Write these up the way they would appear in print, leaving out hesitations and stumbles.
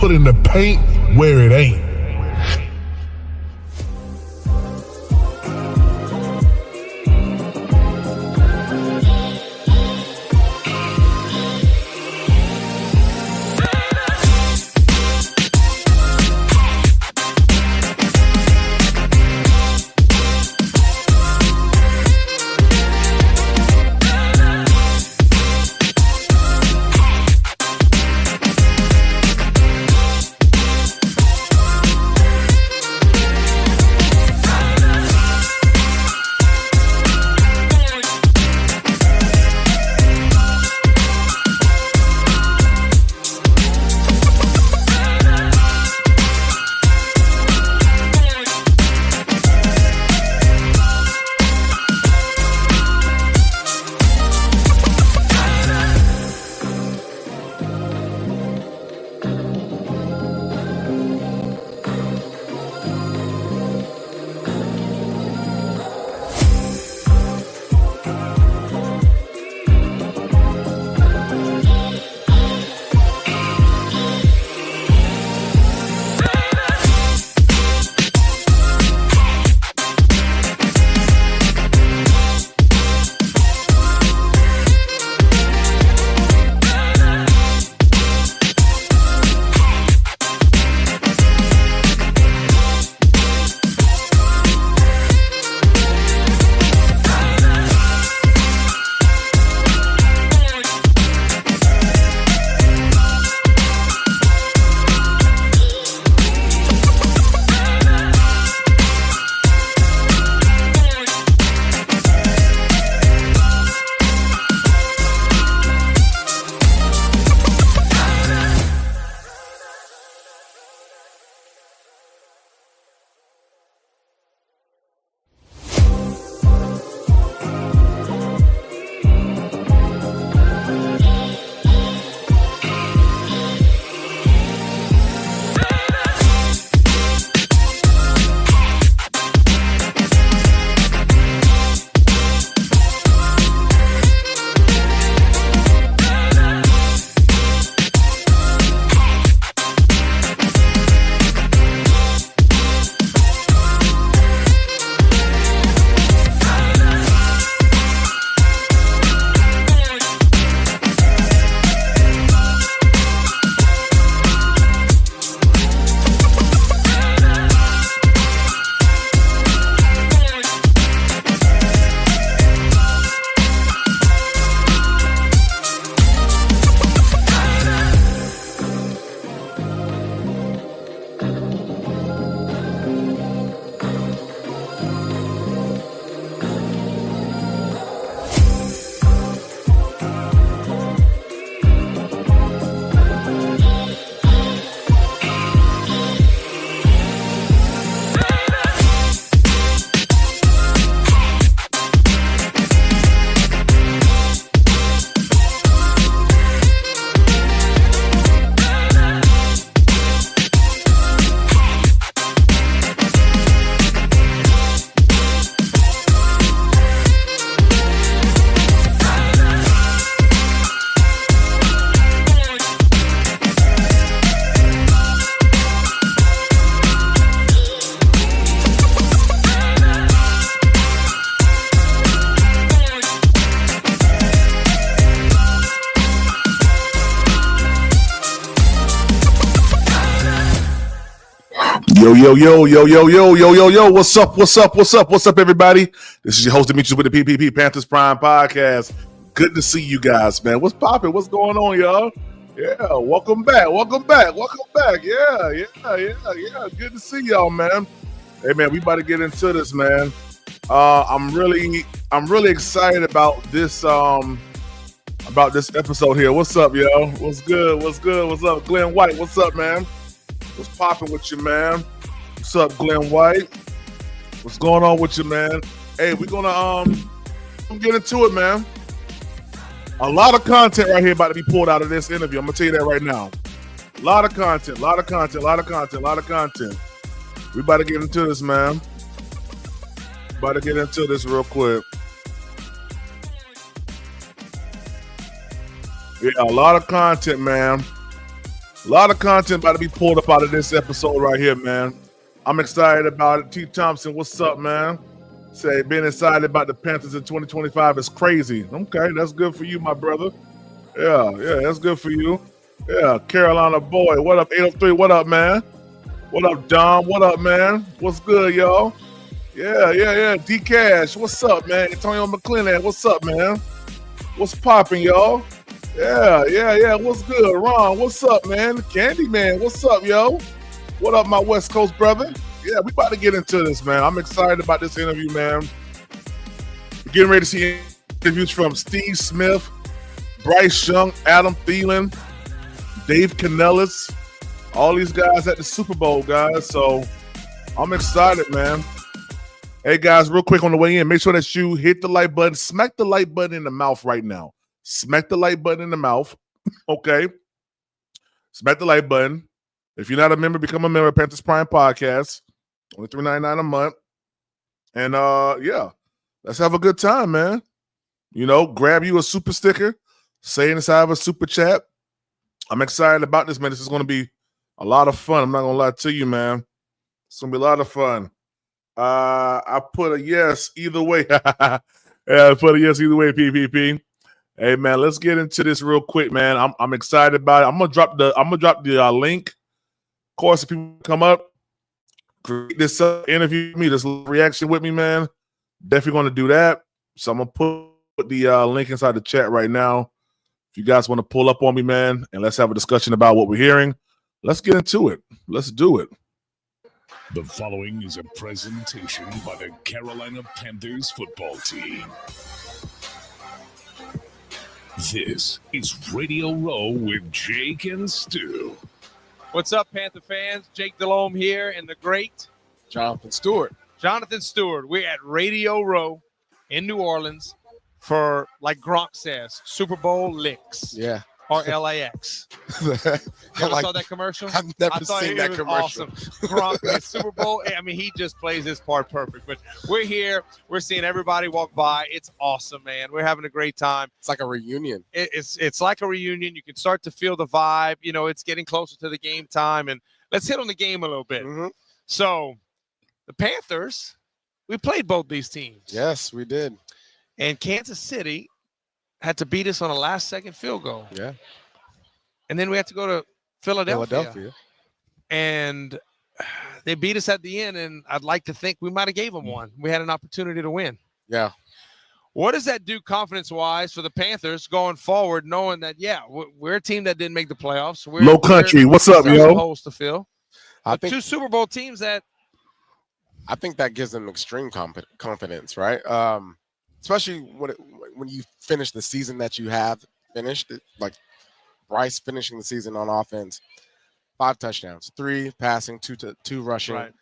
putting the paint where it ain't. Yo, what's up, everybody? This is your host, Demetrius, with the PPP Panthers Prime Podcast. Good to see you guys, man. What's poppin'? What's going on, y'all? Yeah, welcome back. Yeah. Good to see y'all, man. Hey, man, we about to get into this, man. I'm really excited about this episode here. What's up, yo? What's good? What's up, Glenn White? What's up, man? What's popping with you, man? What's up, Glenn White? What's going on with you, man? Hey, we're gonna get into it, man. A lot of content right here about to be pulled out of this interview. I'm gonna tell you that right now. A lot of content. We about to get into this, man. About to get into this real quick. Yeah, a lot of content, man. A lot of content about to be pulled up out of this episode right here, man. I'm excited about it. T. Thompson, what's up, man? Say being excited about the Panthers in 2025 is crazy. Okay, that's good for you, my brother. Yeah, that's good for you. Yeah, Carolina boy, what up? 803, what up, man? What up, Dom? What up, man? What's good, y'all? Yeah. D Cash, what's up, man? Antonio McClellan, what's up, man? What's popping, y'all? Yeah. What's good? Ron, what's up, man? Candyman, what's up, yo? What up, my West Coast brother? Yeah, we about to get into this, man. I'm excited about this interview, man. We're getting ready to see interviews from Steve Smith, Bryce Young, Adam Thielen, Dave Canellis, all these guys at the Super Bowl, guys. So I'm excited, man. Hey, guys, real quick on the way in, make sure that you hit the like button. Smack the like button in the mouth right now. Smack the like button in the mouth, okay? Smack the like button. If you're not a member, become a member of Panthers Prime Podcast. Only $3.99 a month. And, yeah, let's have a good time, man. You know, grab you a super sticker. Say inside of a super chat. I'm excited about this, man. This is going to be a lot of fun. I'm not going to lie to you, man. It's going to be a lot of fun. I put a yes either way. Yeah, I put a yes either way, PPP. Hey, man, let's get into this real quick, man. I'm excited about it. I'm gonna drop the link. Of course, if people come up, create this interview with me, this reaction with me, man. Definitely gonna do that. So I'm gonna put the link inside the chat right now. If you guys want to pull up on me, man, and let's have a discussion about what we're hearing. Let's get into it. Let's do it. The following is a presentation by the Carolina Panthers football team. This is Radio Row with Jake and Stu. What's up, Panther fans? Jake Delhomme here and the great Jonathan Stewart. We're at Radio Row in New Orleans for, like Gronk says, Super Bowl LIX. Yeah. Or LIX. You ever saw that commercial? I've never seen that commercial. Awesome. Gronk at Super Bowl. I mean, he just plays his part perfect. But we're here. We're seeing everybody walk by. It's awesome, man. We're having a great time. It's like a reunion. It's like a reunion. You can start to feel the vibe. You know, it's getting closer to the game time. And let's hit on the game a little bit. Mm-hmm. So, the Panthers, we played both these teams. Yes, we did. And Kansas City had to beat us on a last-second field goal. Yeah. And then we had to go to Philadelphia. And they beat us at the end, and I'd like to think we might have gave them one. We had an opportunity to win. Yeah. What does that do confidence-wise for the Panthers going forward, knowing that, yeah, we're a team that didn't make the playoffs. Low country. What's up, yo? Holes to fill. I think 2 Super Bowl teams that. I think that gives them extreme confidence, right? Especially when you finish the season that you have finished, like Bryce finishing the season on offense, 5 touchdowns, 3 passing, 2 rushing, right.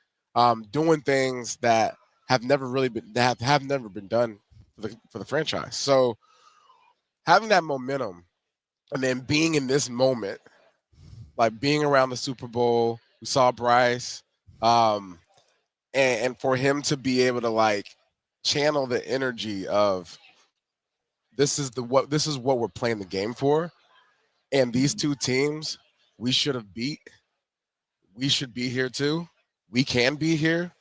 Doing things that have never really been have never been done for the franchise. So having that momentum and then being in this moment, like being around the Super Bowl, we saw Bryce, and for him to be able to like channel the energy of this is what we're playing the game for, and these 2 teams we should have beat. We should be here too. We can be here.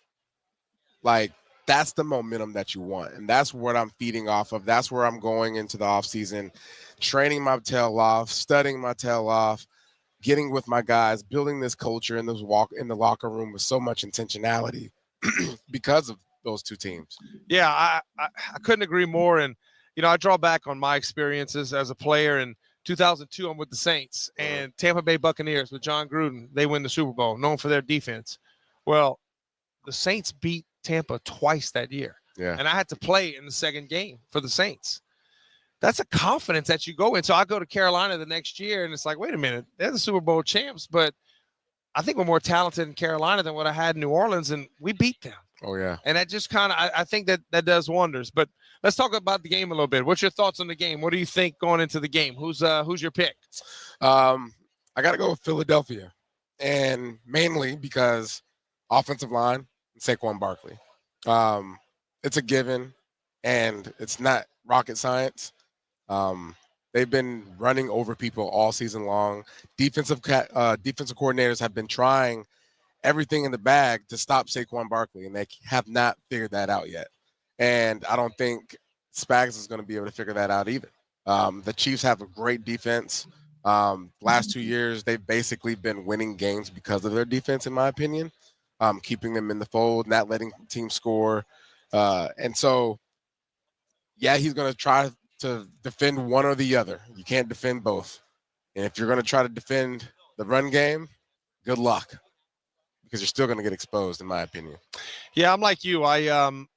Like that's the momentum that you want, and that's what I'm feeding off of. That's where I'm going into the offseason, training my tail off, studying my tail off, getting with my guys, building this culture in the locker room with so much intentionality because of those 2 teams. Yeah, I couldn't agree more. And, you know, I draw back on my experiences as a player. In 2002, I'm with the Saints and Tampa Bay Buccaneers with John Gruden. They win the Super Bowl, known for their defense. Well, the Saints beat Tampa twice that year. Yeah. And I had to play in the second game for the Saints. That's a confidence that you go in. So I go to Carolina the next year, and it's like, wait a minute, they're the Super Bowl champs, but I think we're more talented in Carolina than what I had in New Orleans, and we beat them. Oh, yeah. And that just kind of, I think that does wonders. But let's talk about the game a little bit. What's your thoughts on the game? What do you think going into the game? Who's your pick? I got to go with Philadelphia, and mainly because offensive line, Saquon Barkley. It's a given, and it's not rocket science. They've been running over people all season long. Defensive coordinators have been trying everything in the bag to stop Saquon Barkley, and they have not figured that out yet. And I don't think Spags is going to be able to figure that out either. The Chiefs have a great defense. Last 2 years, they've basically been winning games because of their defense, in my opinion, keeping them in the fold, not letting teams score. And so, yeah, he's going to try to defend one or the other. You can't defend both. And if you're going to try to defend the run game, good luck, because you're still going to get exposed, in my opinion. Yeah, I'm like you. I'm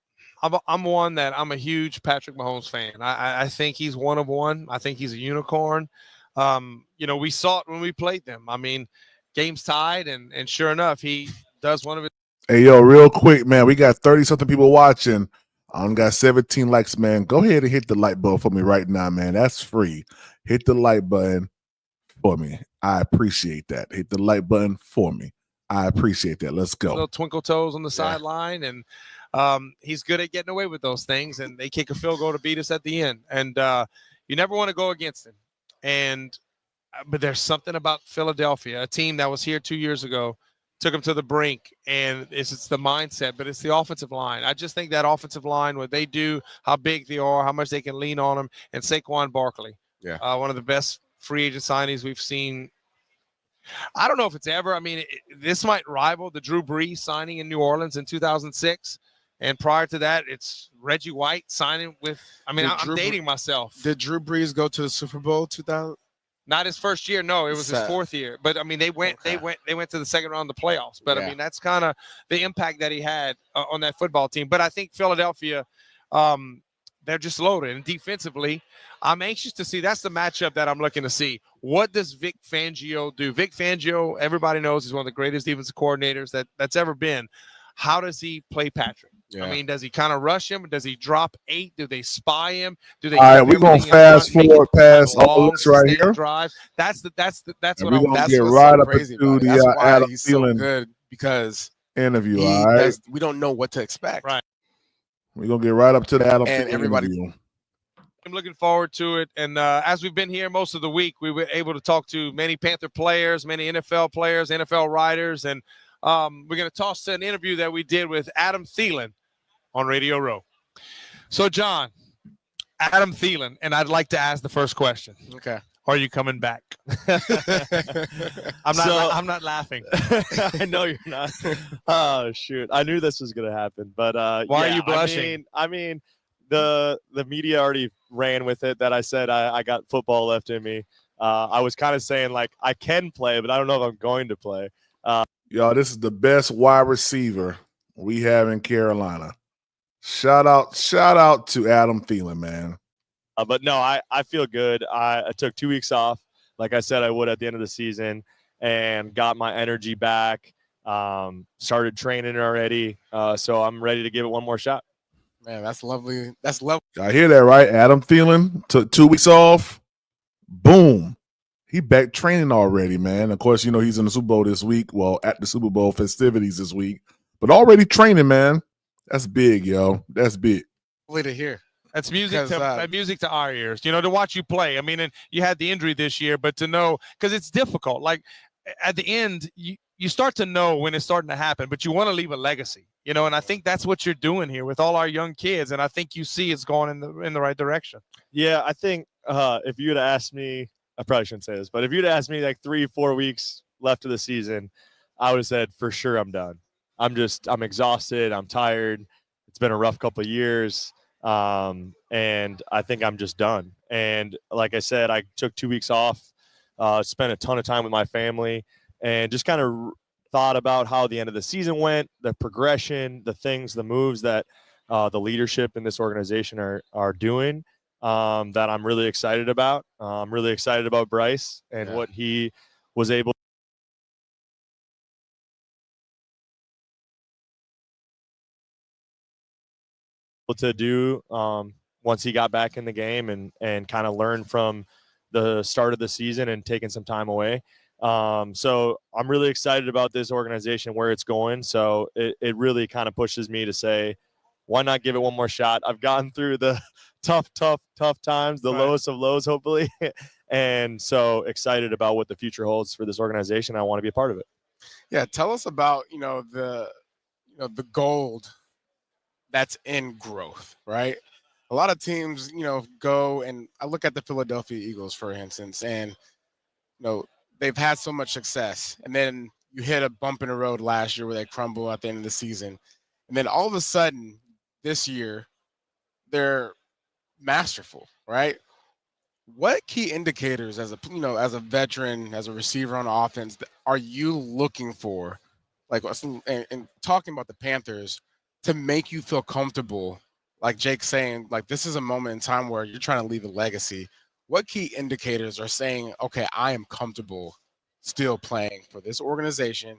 one that I'm a huge Patrick Mahomes fan. I think he's one of one. I think he's a unicorn. We saw it when we played them. I mean, game's tied, and sure enough, he does one of his. Hey, yo, real quick, man. We got 30-something people watching. I got 17 likes, man. Go ahead and hit the like button for me right now, man. That's free. Hit the like button for me. I appreciate that. Hit the like button for me. I appreciate that. Let's go. Little twinkle toes on the sideline, and he's good at getting away with those things. And they kick a field goal to beat us at the end. And you never want to go against him. But there's something about Philadelphia, a team that was here 2 years ago, took them to the brink, and it's the mindset, but it's the offensive line. I just think that offensive line, what they do, how big they are, how much they can lean on them, and Saquon Barkley, one of the best free agent signings we've seen. I don't know if it's ever. I mean, this might rival the Drew Brees signing in New Orleans in 2006. And prior to that, it's Reggie White signing with – I'm dating myself. Did Drew Brees go to the Super Bowl 2000? Not his first year. No, it was his fourth year. But, I mean, they went to the second round of the playoffs. But, I mean, that's kind of the impact that he had on that football team. But I think Philadelphia, they're just loaded. And defensively, I'm anxious to see. That's the matchup that I'm looking to see. What does Vic Fangio do? Vic Fangio, everybody knows, is one of the greatest defensive coordinators that's ever been. How does he play Patrick? Yeah. I mean, does he kind of rush him? Does he drop 8? Do they spy him? Do they? All right, we're gonna fast forward past all this right here. Drive. That's what I'm gonna get right up into the Adam he's Thielen so good, because interview. All right, we don't know what to expect. Right. We're gonna get right up to the Adam and Thielen everybody. interview. I'm looking forward to it. And as we've been here most of the week, we were able to talk to many Panther players, many NFL players, NFL writers, and we're going to toss to an interview that we did with Adam Thielen on Radio Row. So, John, Adam Thielen, and I'd like to ask the first question. Okay. Are you coming back? I'm not laughing. I know you're not. Oh, shoot. I knew this was going to happen. But why are you blushing? I mean, the media already ran with it that I said I got football left in me. I was kind of saying, like, I can play, but I don't know if I'm going to play. Y'all, this is the best wide receiver we have in Carolina. Shout out to Adam Thielen, man. But no, I feel good. I took 2 weeks off, like I said I would at the end of the season, and got my energy back. Started training already, so I'm ready to give it one more shot. Man, that's lovely. That's lovely. I hear that, right? Adam Thielen took 2 weeks off. Boom. He back training already, man. Of course, he's in the Super Bowl this week. Well, at the Super Bowl festivities this week. But already training, man. That's big, yo. That's big. Way to hear. That's music to our ears, to watch you play. I mean, and you had the injury this year, but to know, because it's difficult. Like, at the end, you start to know when it's starting to happen, but you want to leave a legacy, and I think that's what you're doing here with all our young kids, and I think you see it's going in the right direction. Yeah, I think if you'd have asked me, I probably shouldn't say this, but if you'd asked me like 3-4 weeks left of the season, I would have said for sure I'm done. I'm exhausted. I'm tired. It's been a rough couple of years. And I think I'm just done. And like I said, I took 2 weeks off, spent a ton of time with my family, and just kind of thought about how the end of the season went, the progression, the moves that the leadership in this organization are doing. That I'm really excited about. I'm really excited about Bryce and what he was able to do once he got back in the game and kind of learn from the start of the season and taking some time away. So I'm really excited about this organization, where it's going. So it really kind of pushes me to say, why not give it one more shot? I've gotten through the tough times, the Right. lowest of lows, hopefully. And so excited about what the future holds for this organization. I want to be a part of it. Yeah, tell us about the gold that's in growth, right? A lot of teams, go, and I look at the Philadelphia Eagles, for instance, and they've had so much success, and then you hit a bump in the road last year where they crumble at the end of the season, and then all of a sudden this year they're masterful, right? What key indicators as a veteran, as a receiver on offense, are you looking for, like, and talking about the Panthers, to make you feel comfortable, like Jake's saying, like, this is a moment in time where you're trying to leave a legacy? What key indicators are saying, okay, I am comfortable still playing for this organization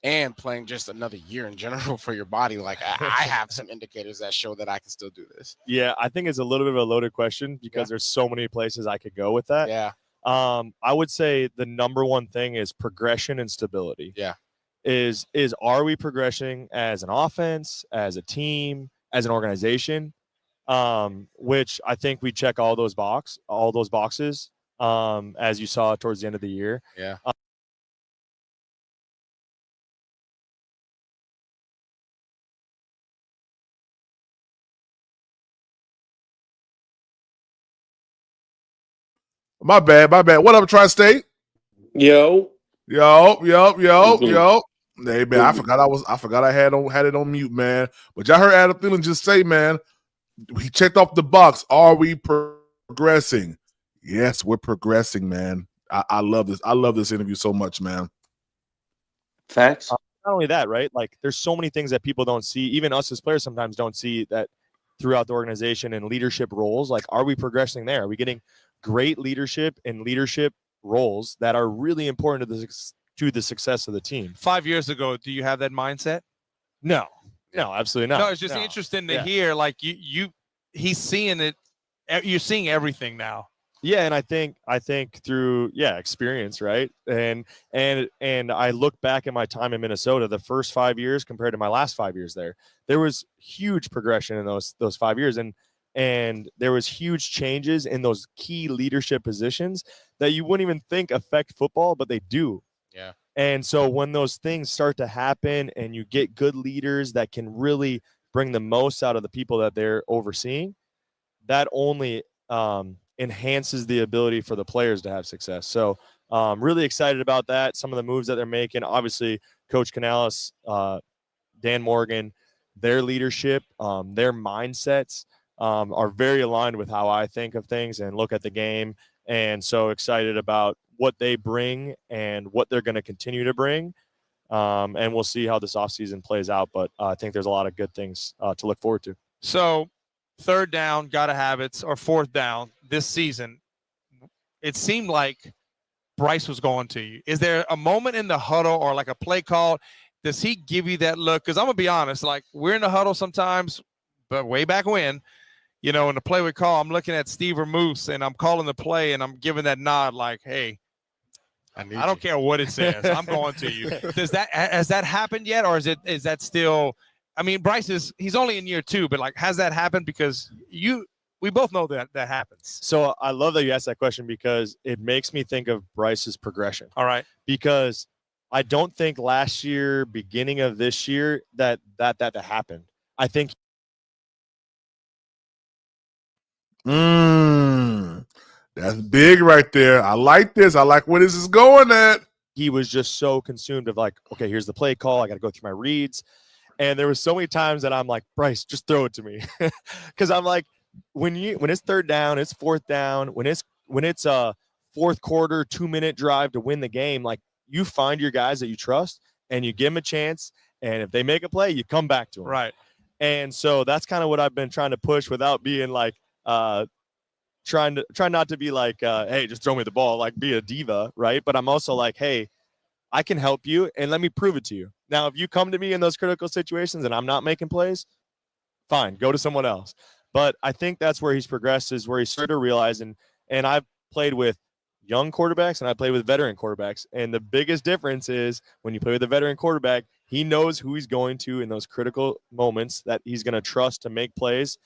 and playing just another year in general for your body? Like, I have some indicators that show that I can still do this. Yeah, I think it's a little bit of a loaded question because there's so many places I could go with that. Yeah. I would say the number one thing is progression and stability. Yeah. Is are we progressing as an offense, as a team, as an organization? Which I think we check all those boxes, as you saw towards the end of the year. Yeah. My bad. What up, Tri-State? Yo. Yo. Hey man, I forgot I had it on mute, man. But y'all heard Adam Thielen just say, man, he checked off the box. Are we progressing? Yes, we're progressing, man. I love this. I love this interview so much, man. Facts. Not only that, right? Like, there's so many things that people don't see. Even us as players sometimes don't see that throughout the organization and leadership roles. Like, are we progressing there? Are we getting great leadership and leadership roles that are really important to the success of the team? 5 years ago, do you have that mindset? No, absolutely not. No, it's just interesting to hear. Like, he's seeing it. You're seeing everything now. Yeah, and I think through experience, right? And I look back at my time in Minnesota, the first 5 years compared to my last 5 years there was huge progression in those 5 years, and there was huge changes in those key leadership positions that you wouldn't even think affect football, but they do. Yeah. And so when those things start to happen and you get good leaders that can really bring the most out of the people that they're overseeing, that only enhances the ability for the players to have success. So really excited about that. Some of the moves that they're making, obviously Coach Canales, Dan Morgan, their leadership, their mindsets are very aligned with how I think of things and look at the game. And so excited about what they bring and what they're going to continue to bring. And we'll see how this offseason plays out. But I think there's a lot of good things to look forward to. So third down, gotta have it, or fourth down this season, it seemed like Bryce was going to you. Is there a moment in the huddle or like a play call? Does he give you that look? Because I'm going to be honest, like, we're in the huddle sometimes, but way back when, in the play we call, I'm looking at Steve or Moose, and I'm calling the play, and I'm giving that nod like, hey, I don't care what it says. I'm going to you. Has that happened yet, or is that still – I mean, Bryce he's only in year 2, but, like, has that happened? Because we both know that happens. So I love that you asked that question because it makes me think of Bryce's progression. All right. Because I don't think last year, beginning of this year, that happened. I think that's big right there. I like this. I like where this is going at. He was just so consumed of like, okay, here's the play call. I got to go through my reads. And there was so many times that I'm like, Bryce, just throw it to me. Because I'm like, when it's third down, it's fourth down, when it's a fourth quarter, 2-minute drive to win the game, like, you find your guys that you trust and you give them a chance. And if they make a play, you come back to them. Right. And so that's kind of what I've been trying to push without being like, try not to be like, hey, just throw me the ball, like be a diva. Right. But I'm also like, hey, I can help you and let me prove it to you. Now, if you come to me in those critical situations and I'm not making plays, fine, go to someone else. But I think that's where he's progressed, is where he started to realize, and I've played with young quarterbacks and I play with veteran quarterbacks. And the biggest difference is when you play with a veteran quarterback, he knows who he's going to in those critical moments that he's going to trust to make plays.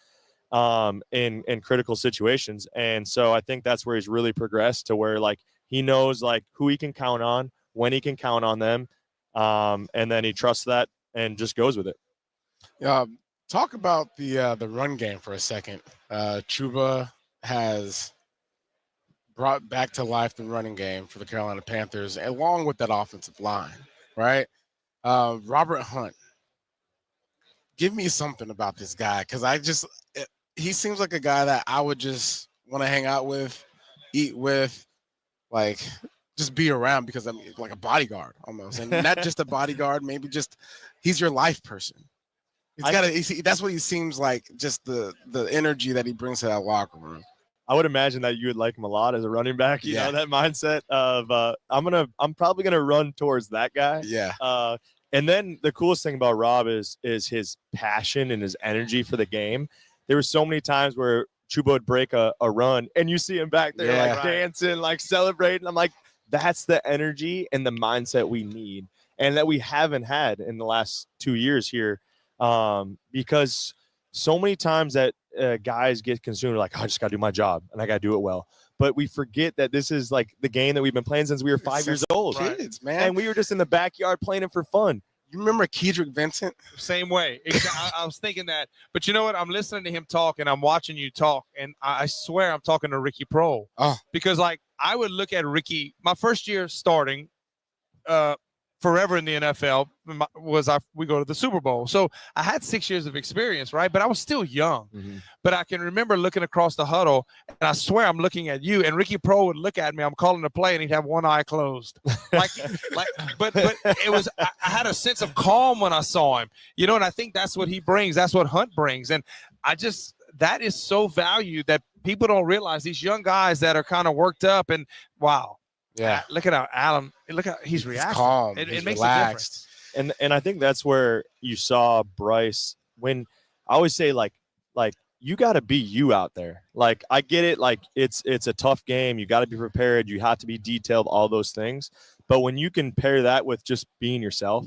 in critical situations. And so I think that's where he's really progressed to where like he knows like who he can count on, when he can count on them, and then he trusts that and just goes with it. Talk about the run game for a second. Chuba has brought back to life the running game for the Carolina Panthers, along with that offensive line, right? Robert Hunt. Give me something about this guy, because he seems like a guy that I would just want to hang out with, eat with, like just be around, because I'm like a bodyguard almost, and not just a bodyguard, maybe just he's your life person. That's what he seems like, just the energy that he brings to that locker room. I would imagine that you would like him a lot as a running back. You know, that mindset of I'm probably gonna run towards that guy. Yeah. And then the coolest thing about Rob is his passion and his energy for the game. There were so many times where Chuba would break a run and you see him back there dancing, like celebrating. I'm like, that's the energy and the mindset we need, and that we haven't had in the last 2 years here. Because so many times that guys get consumed, like, I just got to do my job and I got to do it well. But we forget that this is like the game that we've been playing since we were 5 years old. Kids, man. And we were just in the backyard playing it for fun. You remember Kedrick Vincent? Same way. I was thinking that. But you know what? I'm listening to him talk and I'm watching you talk. And I swear I'm talking to Ricky Prohl. Oh. Because, like, I would look at Ricky, my first year starting forever in the NFL we go to the Super Bowl. So I had 6 years of experience, right? But I was still young. Mm-hmm. But I can remember looking across the huddle, and I swear I'm looking at you, and Ricky Prohl would look at me. I'm calling the play, and he'd have one eye closed. But it was, I had a sense of calm when I saw him, you know, and I think that's what he brings. That's what Hunt brings. And that is so valued that people don't realize, these young guys that are kind of worked up, and wow. Yeah, look at how Adam. Look at he's reacting. Calm. It makes relaxed. a difference. And I think that's where you saw Bryce. When I always say like you got to be you out there. Like, I get it. Like, it's a tough game. You got to be prepared. You have to be detailed. All those things. But when you can pair that with just being yourself,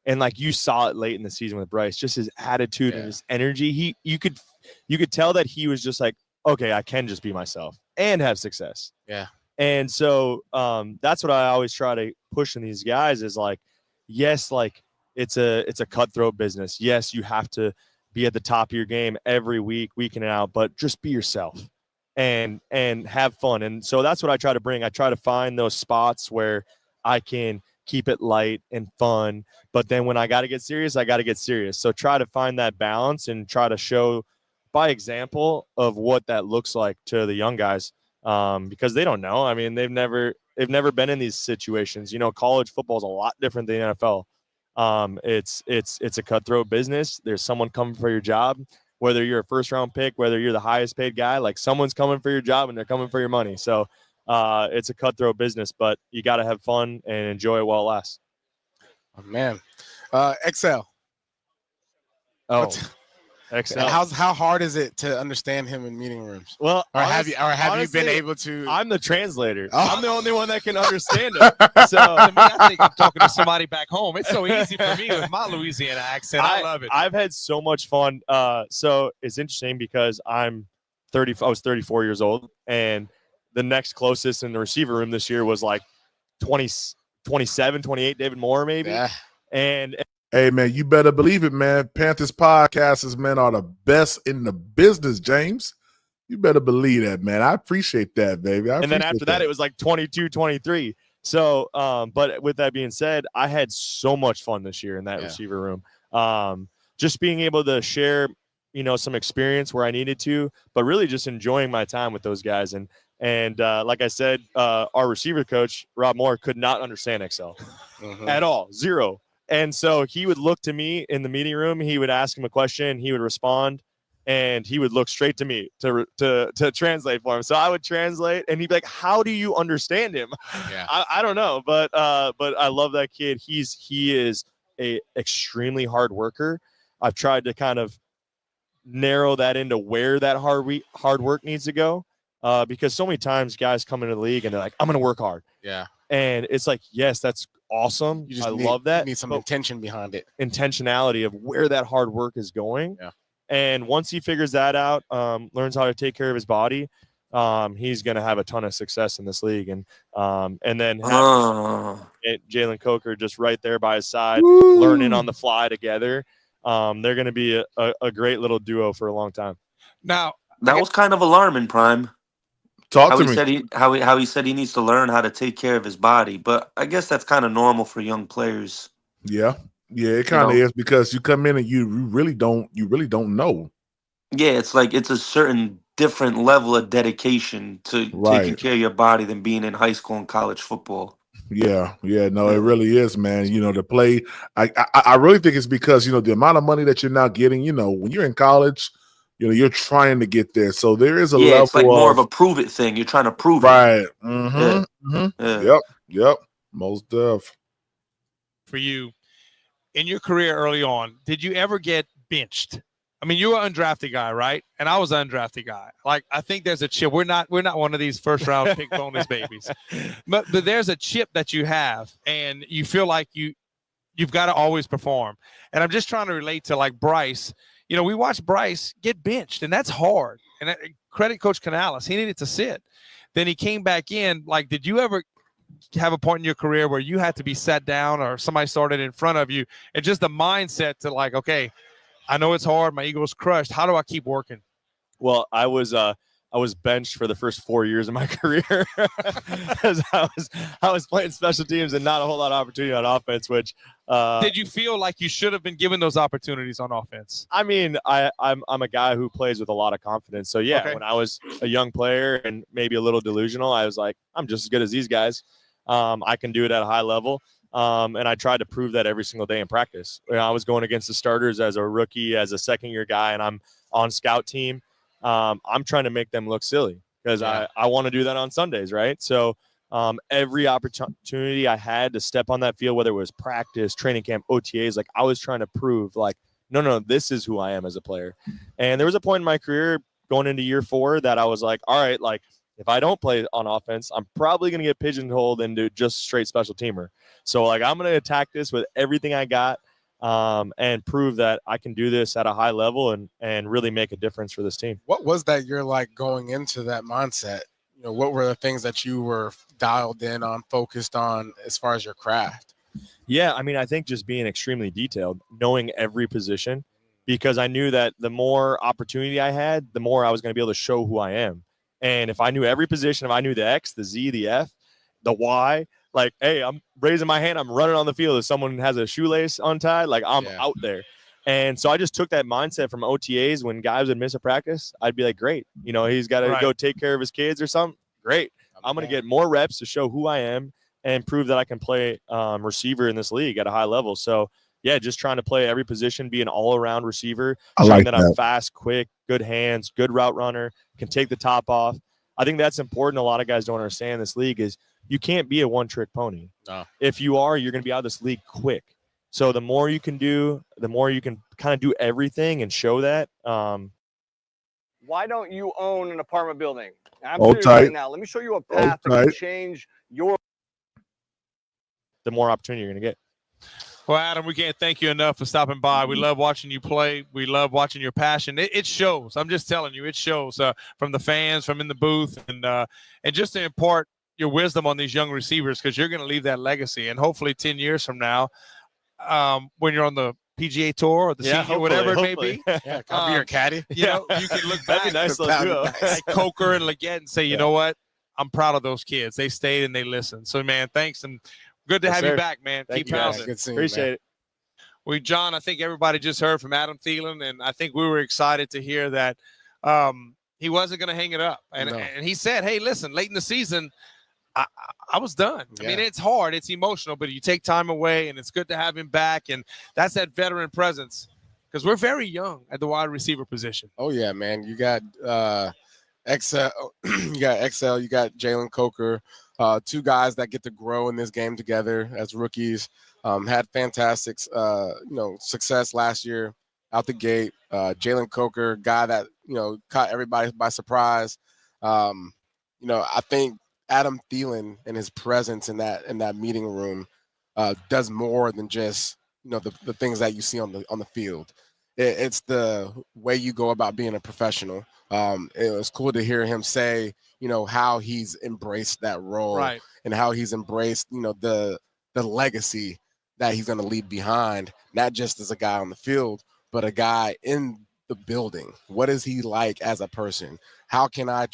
and like you saw it late in the season with Bryce, just his attitude and his energy. You could tell that he was just like, okay, I can just be myself and have success. Yeah. And so that's what I always try to push in these guys is like, yes, like it's a cutthroat business. Yes, you have to be at the top of your game every week in and out, but just be yourself and have fun. And so that's what I try to bring. I try to find those spots where I can keep it light and fun, but then when I got to get serious, I got to get serious. So try to find that balance and try to show by example of what that looks like to the young guys. Because they don't know. I mean, they've never been in these situations. You know, college football is a lot different than the NFL. It's a cutthroat business. There's someone coming for your job, whether you're a first round pick, whether you're the highest paid guy, like someone's coming for your job and they're coming for your money. So it's a cutthroat business, but you got to have fun and enjoy it while it lasts. Oh, man. Excel. Oh, Excel. How hard is it to understand him in meeting rooms? Well, have you been able to? I'm the translator. Oh. I'm the only one that can understand him. So to me, I think I'm talking to somebody back home. It's so easy for me with my Louisiana accent. I love it. I've had so much fun. So it's interesting because I was 34 years old, and the next closest in the receiver room this year was like 27, 28, David Moore maybe. Yeah. And hey, man, you better believe it, man. Panthers podcasters, man, are the best in the business, James. You better believe that, man. I appreciate that, baby. And then after that, it was like 22, 23. So, but with that being said, I had so much fun this year in that receiver room. Just being able to share, you know, some experience where I needed to, but really just enjoying my time with those guys. And like I said, our receiver coach, Rob Moore, could not understand Excel at all. Zero. And so he would look to me in the meeting room. He would ask him a question. He would respond, and he would look straight to me to translate for him. So I would translate, and he'd be like, "How do you understand him?" Yeah. I don't know, but I love that kid. He is a extremely hard worker. I've tried to kind of narrow that into where that hard work needs to go, because so many times guys come into the league and they're like, "I'm going to work hard." Yeah. And it's like, yes, that's awesome. I love that. You need some intention behind it. Intentionality of where that hard work is going. Yeah. And once he figures that out, learns how to take care of his body, he's going to have a ton of success in this league. And then having Jalen Coker just right there by his side, learning on the fly together, they're going to be a great little duo for a long time. Now, That was kind of alarming, Prime. Talk How to he me. said how he said he needs to learn how to take care of his body, but I guess that's kind of normal for young players. Yeah, it kind of is, because you come in and you really don't know. Yeah, it's like it's a certain different level of dedication to taking Right. care of your body than being in high school and college football. Yeah, no, it really is, man. To play, I really think it's because the amount of money that you're now getting. When you're in college, you're trying to get there, so there is a level it's like more of a prove it thing. You're trying to prove right. it. Yep. Most def. for you in your career early on, did you ever get benched? I mean, you were an undrafted guy, right? And I was an undrafted guy. Like, I think there's a chip. We're not one of these first round pick bonus babies, but there's a chip that you have, and you feel like you've got to always perform. And I'm just trying to relate to like Bryce. We watched Bryce get benched, and that's hard. And credit Coach Canales, he needed to sit. Then he came back in. Like, did you ever have a point in your career where you had to be sat down or somebody started in front of you, and just the mindset to like, okay, I know it's hard, my ego's crushed, how do I keep working? Well, I was benched for the first 4 years of my career because I was playing special teams and not a whole lot of opportunity on offense. Which did you feel like you should have been given those opportunities on offense? I mean, I'm a guy who plays with a lot of confidence. So yeah, Okay. When I was a young player and maybe a little delusional, I was like, I'm just as good as these guys. I can do it at a high level. And I tried to prove that every single day in practice. I was going against the starters as a rookie, as a second-year guy, and I'm on scout team. I'm trying to make them look silly because I want to do that on Sundays, right? So every opportunity I had to step on that field, whether it was practice, training camp, OTAs, like I was trying to prove like, no, this is who I am as a player. And there was a point in my career going into year 4 that I was like, all right, like if I don't play on offense, I'm probably going to get pigeonholed into just straight special teamer. So like I'm going to attack this with everything I got and prove that I can do this at a high level and really make a difference for this team. What was that year like going into that mindset? What were the things that you were dialed in on, focused on as far as your craft? Yeah, I mean, I think just being extremely detailed, knowing every position, because I knew that the more opportunity I had, the more I was going to be able to show who I am. And if I knew every position, if I knew the X, the Z, the F, the Y, like, hey, I'm raising my hand, I'm running on the field. If someone has a shoelace untied, like I'm out there. And so I just took that mindset from OTAs. When guys would miss a practice, I'd be like, great. He's got to go take care of his kids or something. Great. I'm going to get more reps to show who I am and prove that I can play receiver in this league at a high level. So, yeah, just trying to play every position, be an all-around receiver, showing that I'm fast, quick, good hands, good route runner, can take the top off. I think that's important. A lot of guys don't understand this league is you can't be a one-trick pony. No. If you are, you're going to be out of this league quick. So the more you can do, the more you can kind of do everything and show that. Why don't you own an apartment building? I'm Hold serious tight. right now. Let me show you a path that can change your. The more opportunity you're going to get. Well, Adam, we can't thank you enough for stopping by. We love watching you play. We love watching your passion. It shows. I'm just telling you, it shows from the fans, from in the booth, and just to impart your wisdom on these young receivers, because you're going to leave that legacy. And hopefully 10 years from now, when you're on the PGA Tour or the senior, whatever it may be. Yeah, I'll be your caddy. You can look back That'd be nice little duo. like Coker and Leggett and say, you know what? I'm proud of those kids. They stayed and they listened. So, man, thanks. And good to have you back, man. Thank Keep you, pounding. Good seeing Appreciate you, it. Well, John, I think everybody just heard from Adam Thielen, and I think we were excited to hear that he wasn't going to hang it up. And he said, hey, listen, late in the season, I was done. Yeah. I mean, it's hard. It's emotional, but you take time away, and it's good to have him back. And that's that veteran presence because we're very young at the wide receiver position. Oh, yeah, man. You got XL, you got Jalen Coker, two guys that get to grow in this game together as rookies. Had fantastic, success last year out the gate. Jalen Coker, guy that, caught everybody by surprise. I think Adam Thielen and his presence in that meeting room does more than just, the things that you see on the field. It's the way you go about being a professional. It was cool to hear him say, how he's embraced that role, Right. and how he's embraced, the legacy that he's going to leave behind, not just as a guy on the field, but a guy in the building. What is he like as a person? How can I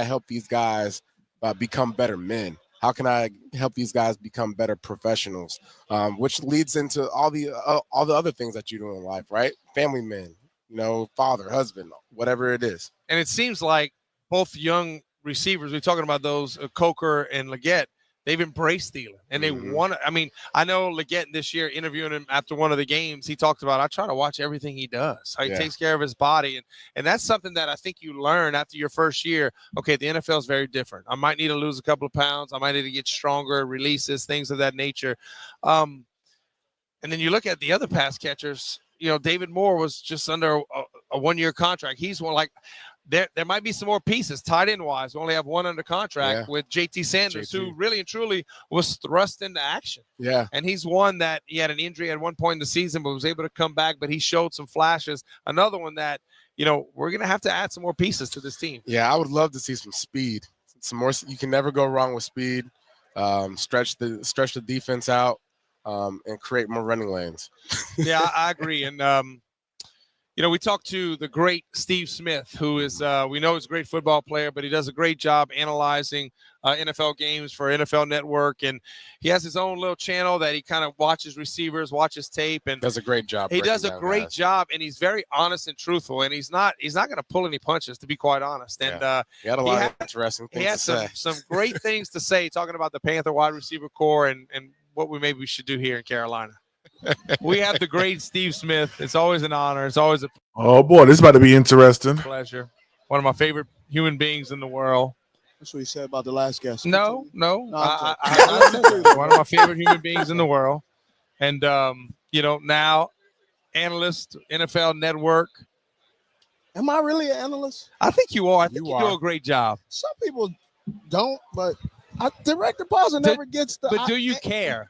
help these guys become better men? How can I help these guys become better professionals? Which leads into all the other things that you do in life, right? Family men, father, husband, whatever it is. And it seems like both young receivers, we're talking about those, Coker and Leggett, they've embraced Thielen, and they want to. I mean, I know Leggett this year, interviewing him after one of the games, he talked about, I try to watch everything he does, how he takes care of his body. And that's something that I think you learn after your first year. Okay, the NFL is very different. I might need to lose a couple of pounds. I might need to get stronger, releases, things of that nature. And then you look at the other pass catchers. David Moore was just under a one-year contract. He's one like – there might be some more pieces tight end wise. We only have one under contract with JT Sanders, who really and truly was thrust into action. Yeah. And he's one that he had an injury at one point in the season, but was able to come back, but he showed some flashes. Another one that, we're going to have to add some more pieces to this team. Yeah, I would love to see some speed. Some more. You can never go wrong with speed. Stretch the defense out and create more running lanes. Yeah, I agree. And, we talked to the great Steve Smith, who is, we know is a great football player, but he does a great job analyzing NFL games for NFL Network. And he has his own little channel that he kind of watches receivers, watches tape, and does a great job. He does a great job, and he's very honest and truthful. And he's not going to pull any punches, to be quite honest. And he had a lot of interesting things to say. He had some great things to say, talking about the Panther wide receiver core and what we should do here in Carolina. We have the great Steve Smith. It's always an honor. It's always a boy, this is about to be interesting. Pleasure. One of my favorite human beings in the world. That's what he said about the last guest. No. I one of my favorite human beings in the world. And, now analyst, NFL Network. Am I really an analyst? I think you are. I think you do a great job. Some people don't, but direct deposit never gets the. But do you care?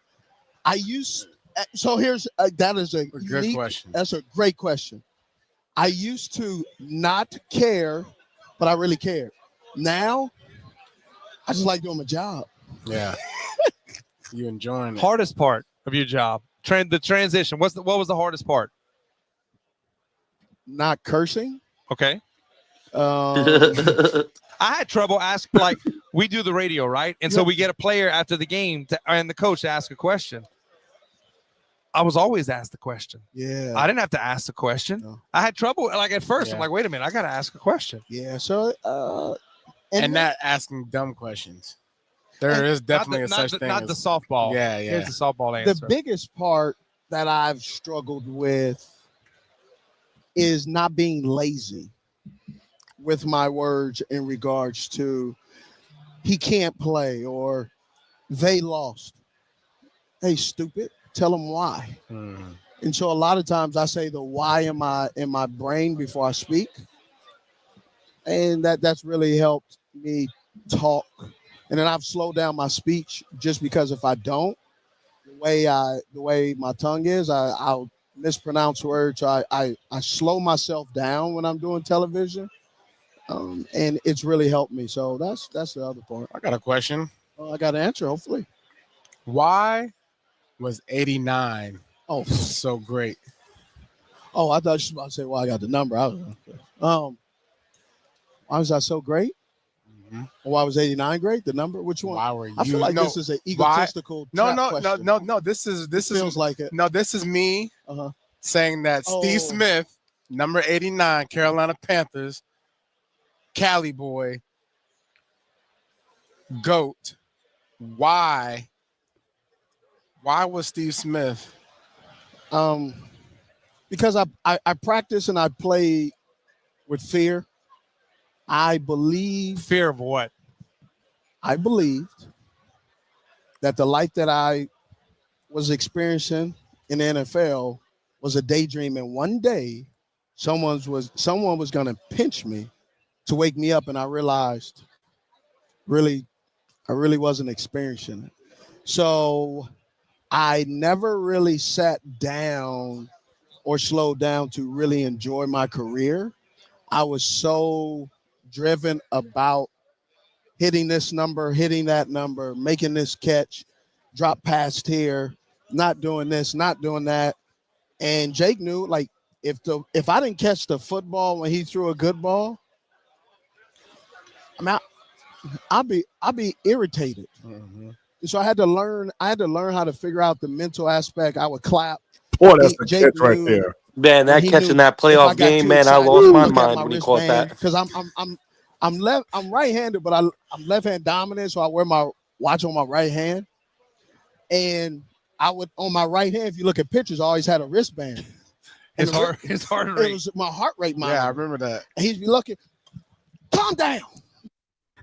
So here's that is a good question. That's a great question. I used to not care, but I really cared. Now, I just like doing my job. Yeah, you enjoying it. Hardest part of your job, the transition. What was the hardest part? Not cursing. Okay. I had trouble asking. Like, we do the radio, right? And so we get a player after the game and the coach to ask a question. I was always asked the question. Yeah. I didn't have to ask the question. No. I had trouble. Like at first, I'm like, wait a minute, I got to ask a question. Yeah. So, and not asking dumb questions. There is definitely such thing. Not the softball. Yeah. Here's the softball answer. The biggest part that I've struggled with is not being lazy with my words in regards to he can't play or they lost. Hey, stupid. Tell them why. And so a lot of times I say the why in my brain before I speak. And that's really helped me talk. And then I've slowed down my speech just because if I don't, the way my tongue is, I'll mispronounce words. I slow myself down when I'm doing television. And it's really helped me. So that's the other part. I got a question. I got an answer, hopefully. Why was 89 so great? Oh, I thought you were about to say, well, I got the number. Why was I so great? Mm-hmm. Why was 89 great? The number? Which one? Why were you? I feel like this is an egotistical question. No. This feels like it. No, this is me saying that Steve Smith, number 89, Carolina Panthers, Cali boy, GOAT. Why was Steve Smith? Because I practice and I play with fear. I believe. Fear of what? I believed that the life that I was experiencing in the NFL was a daydream, and one day someone was going to pinch me to wake me up, and I realized I really wasn't experiencing it. So I never really sat down or slowed down to really enjoy my career. I was so driven about hitting this number, hitting that number, making this catch, drop past here, not doing this, not doing that. And Jake knew, like, if I didn't catch the football when he threw a good ball, I mean, I'll be irritated. Mm-hmm. So I had to learn how to figure out the mental aspect. I would clap. Boy, that's the Jake catch right knew- there. Man, that he catch knew in that if I playoff got game, too man, I excited, lost my look at mind when he caught that. because I'm right-handed, but I'm left-hand dominant, so I wear my watch on my right hand. And I would on my right hand, if you look at pictures, I always had a wristband. His And heart it rate. was my heart rate monitor. Yeah, I remember that. And he'd be looking, calm down.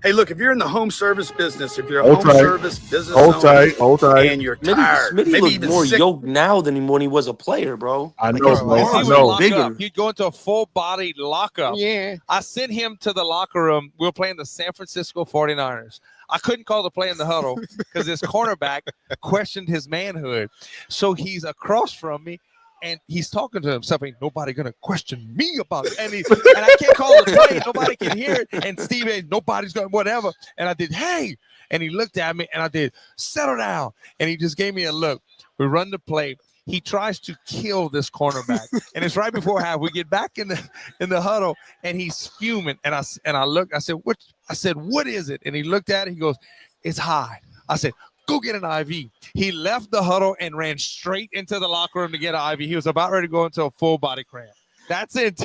Hey, look, if you're in the home service business, if you're a Hold home tight. service business Hold owner, tight. and you're tired, Smitty maybe looks even more sick, yoked now than when he was a player, bro. I Like know, his bro. He I arms would know. are lock bigger. up. He'd go into a full-body lockup. Yeah. I sent him to the locker room. We were playing the San Francisco 49ers. I couldn't call the play in the huddle because his cornerback questioned his manhood. So he's across from me, and he's talking to himself. Ain't nobody going to question me about it. And I can't call the play. Nobody can hear it. And Steve, ain't nobody's going to whatever. And I did, hey. And he looked at me, and I did, settle down. And he just gave me a look. We run the play. He tries to kill this cornerback, and it's right before half. We get back in the huddle, and he's fuming. And I look. I said, "What?" I said, "What is it?" And he looked at it. He goes, "It's high." I said, "Go get an IV." He left the huddle and ran straight into the locker room to get an IV. He was about ready to go into a full body cramp. That's it.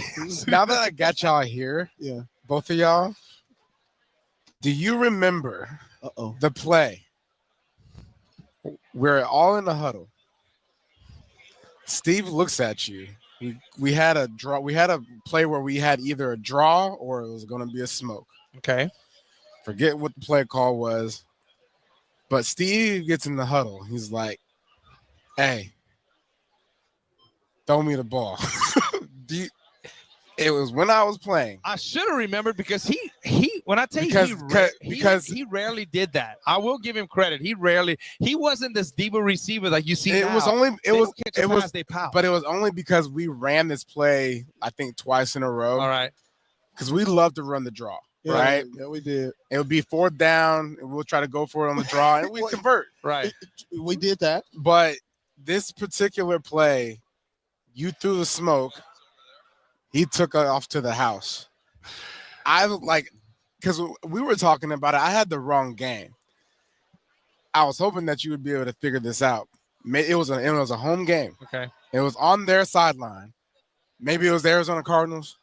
Now that I got y'all here, Yeah. both of y'all, do you remember Uh-oh. the play? We're all in the huddle. Steve looks at you. We had a draw. We had a play where we had either a draw or it was going to be a smoke. Okay. Forget what the play call was. But Steve gets in the huddle. He's like, "Hey, throw me the ball." It was when I was playing. I should have remembered because he when I tell you he rarely did that. I will give him credit. He wasn't this diva receiver like you see It now. was only They pout. but it was only because we ran this play, I think, twice in a row. All right. Because we love to run the draw, Yeah, right? Yeah, we did. It would be fourth down, and we'll try to go for it on the draw, and we convert. Right. We did that. But this particular play, you threw the smoke. He took it off to the house. I was like, because we were talking about it, I had the wrong game. I was hoping that you would be able to figure this out. It was a home game. Okay. It was on their sideline. Maybe it was the Arizona Cardinals.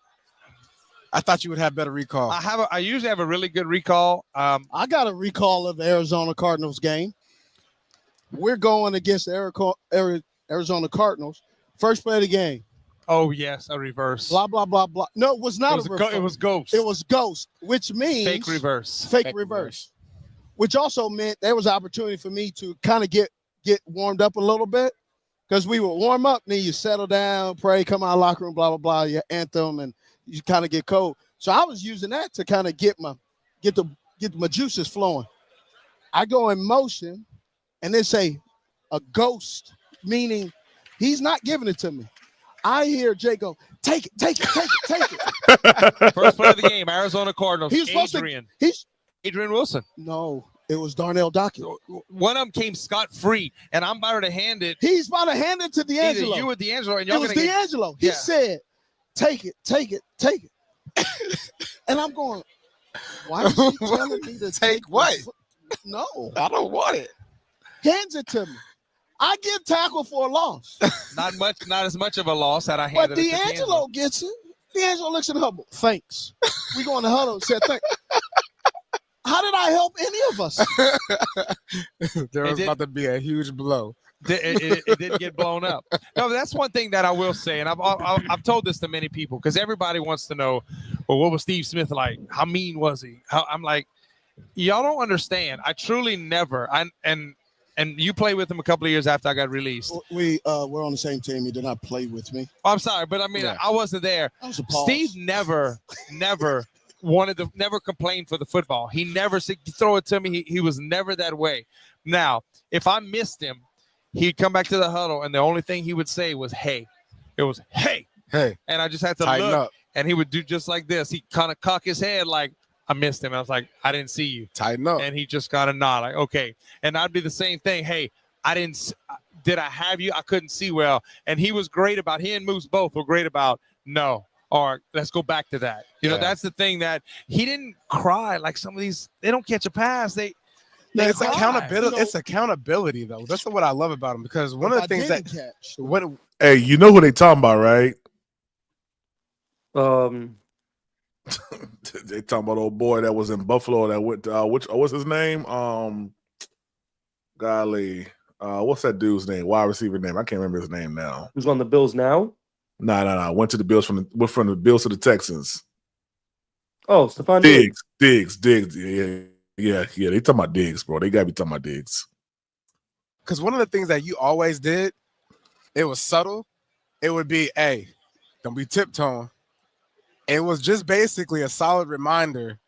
I thought you would have better recall. I usually have a really good recall. I got a recall of the Arizona Cardinals game. We're going against the Arizona Cardinals. First play of the game. Oh yes, a reverse. Blah blah blah blah. No, it was not a reverse. It was ghost. It was ghost, which means fake reverse. Fake reverse. Which also meant there was an opportunity for me to kind of get warmed up a little bit because we would warm up, then you settle down, pray, come out of the locker room, blah blah blah, your anthem, and you kind of get cold. So I was using that to kind of get my juices flowing. I go in motion, and they say a ghost, meaning he's not giving it to me. I hear Jay go, take it. First play of the game, Arizona Cardinals. He's supposed Adrian. Adrian Wilson. No, it was Darnell Dockett. One of them came scot-free, and I'm about to hand it. He's about to hand it to D'Angelo. Either you or D'Angelo, and It was D'Angelo. He said, take it. And I'm going, why is he telling me to take what? No. I don't want it. Hands it to me. I get tackled for a loss. Not as much of a loss had I But handed it to D'Angelo gets it. D'Angelo looks in the huddle. Thanks. We go in the huddle and said, thanks. How did I help any of us? There was about to be a huge blow. It didn't get blown up. No, that's one thing that I will say, and I've told this to many people because everybody wants to know, well, what was Steve Smith like? How mean was he? I'm like, y'all don't understand. I truly never. And you played with him a couple of years after I got released. We're on the same team. He did not play with me. I'm sorry, but I mean, I wasn't there. Steve never complained for the football. He never said, throw it to me. He was never that way. Now, if I missed him, he'd come back to the huddle, and the only thing he would say was, hey. It was, hey. And I just had to Tighten look. up. And he would do just like this. He kind of cock his head like, I missed him. I was like, I didn't see you. Tighten up. And he just got a nod like, okay. And I'd be the same thing. Hey, did I have you? I couldn't see well. And he was great about, he and Moose both were great about, no. Or let's go back to that. You know, that's the thing that he didn't cry like some of these. They don't catch a pass. It's accountability. It's accountability, though. That's what I love about him, because one of the things that hey, you know who they talking about, right? They talking about old boy that was in Buffalo that went to what's his name? Golly, what's that dude's name? Wide receiver name? I can't remember his name now. Who's on the Bills now? No. Went to the Bills from the Bills to the Texans. Oh, Stephon Diggs. Yeah. They talking about Diggs, bro. They gotta be talking about Diggs. Because one of the things that you always did, it was subtle. It would be, hey, don't be tiptoeing. It was just basically a solid reminder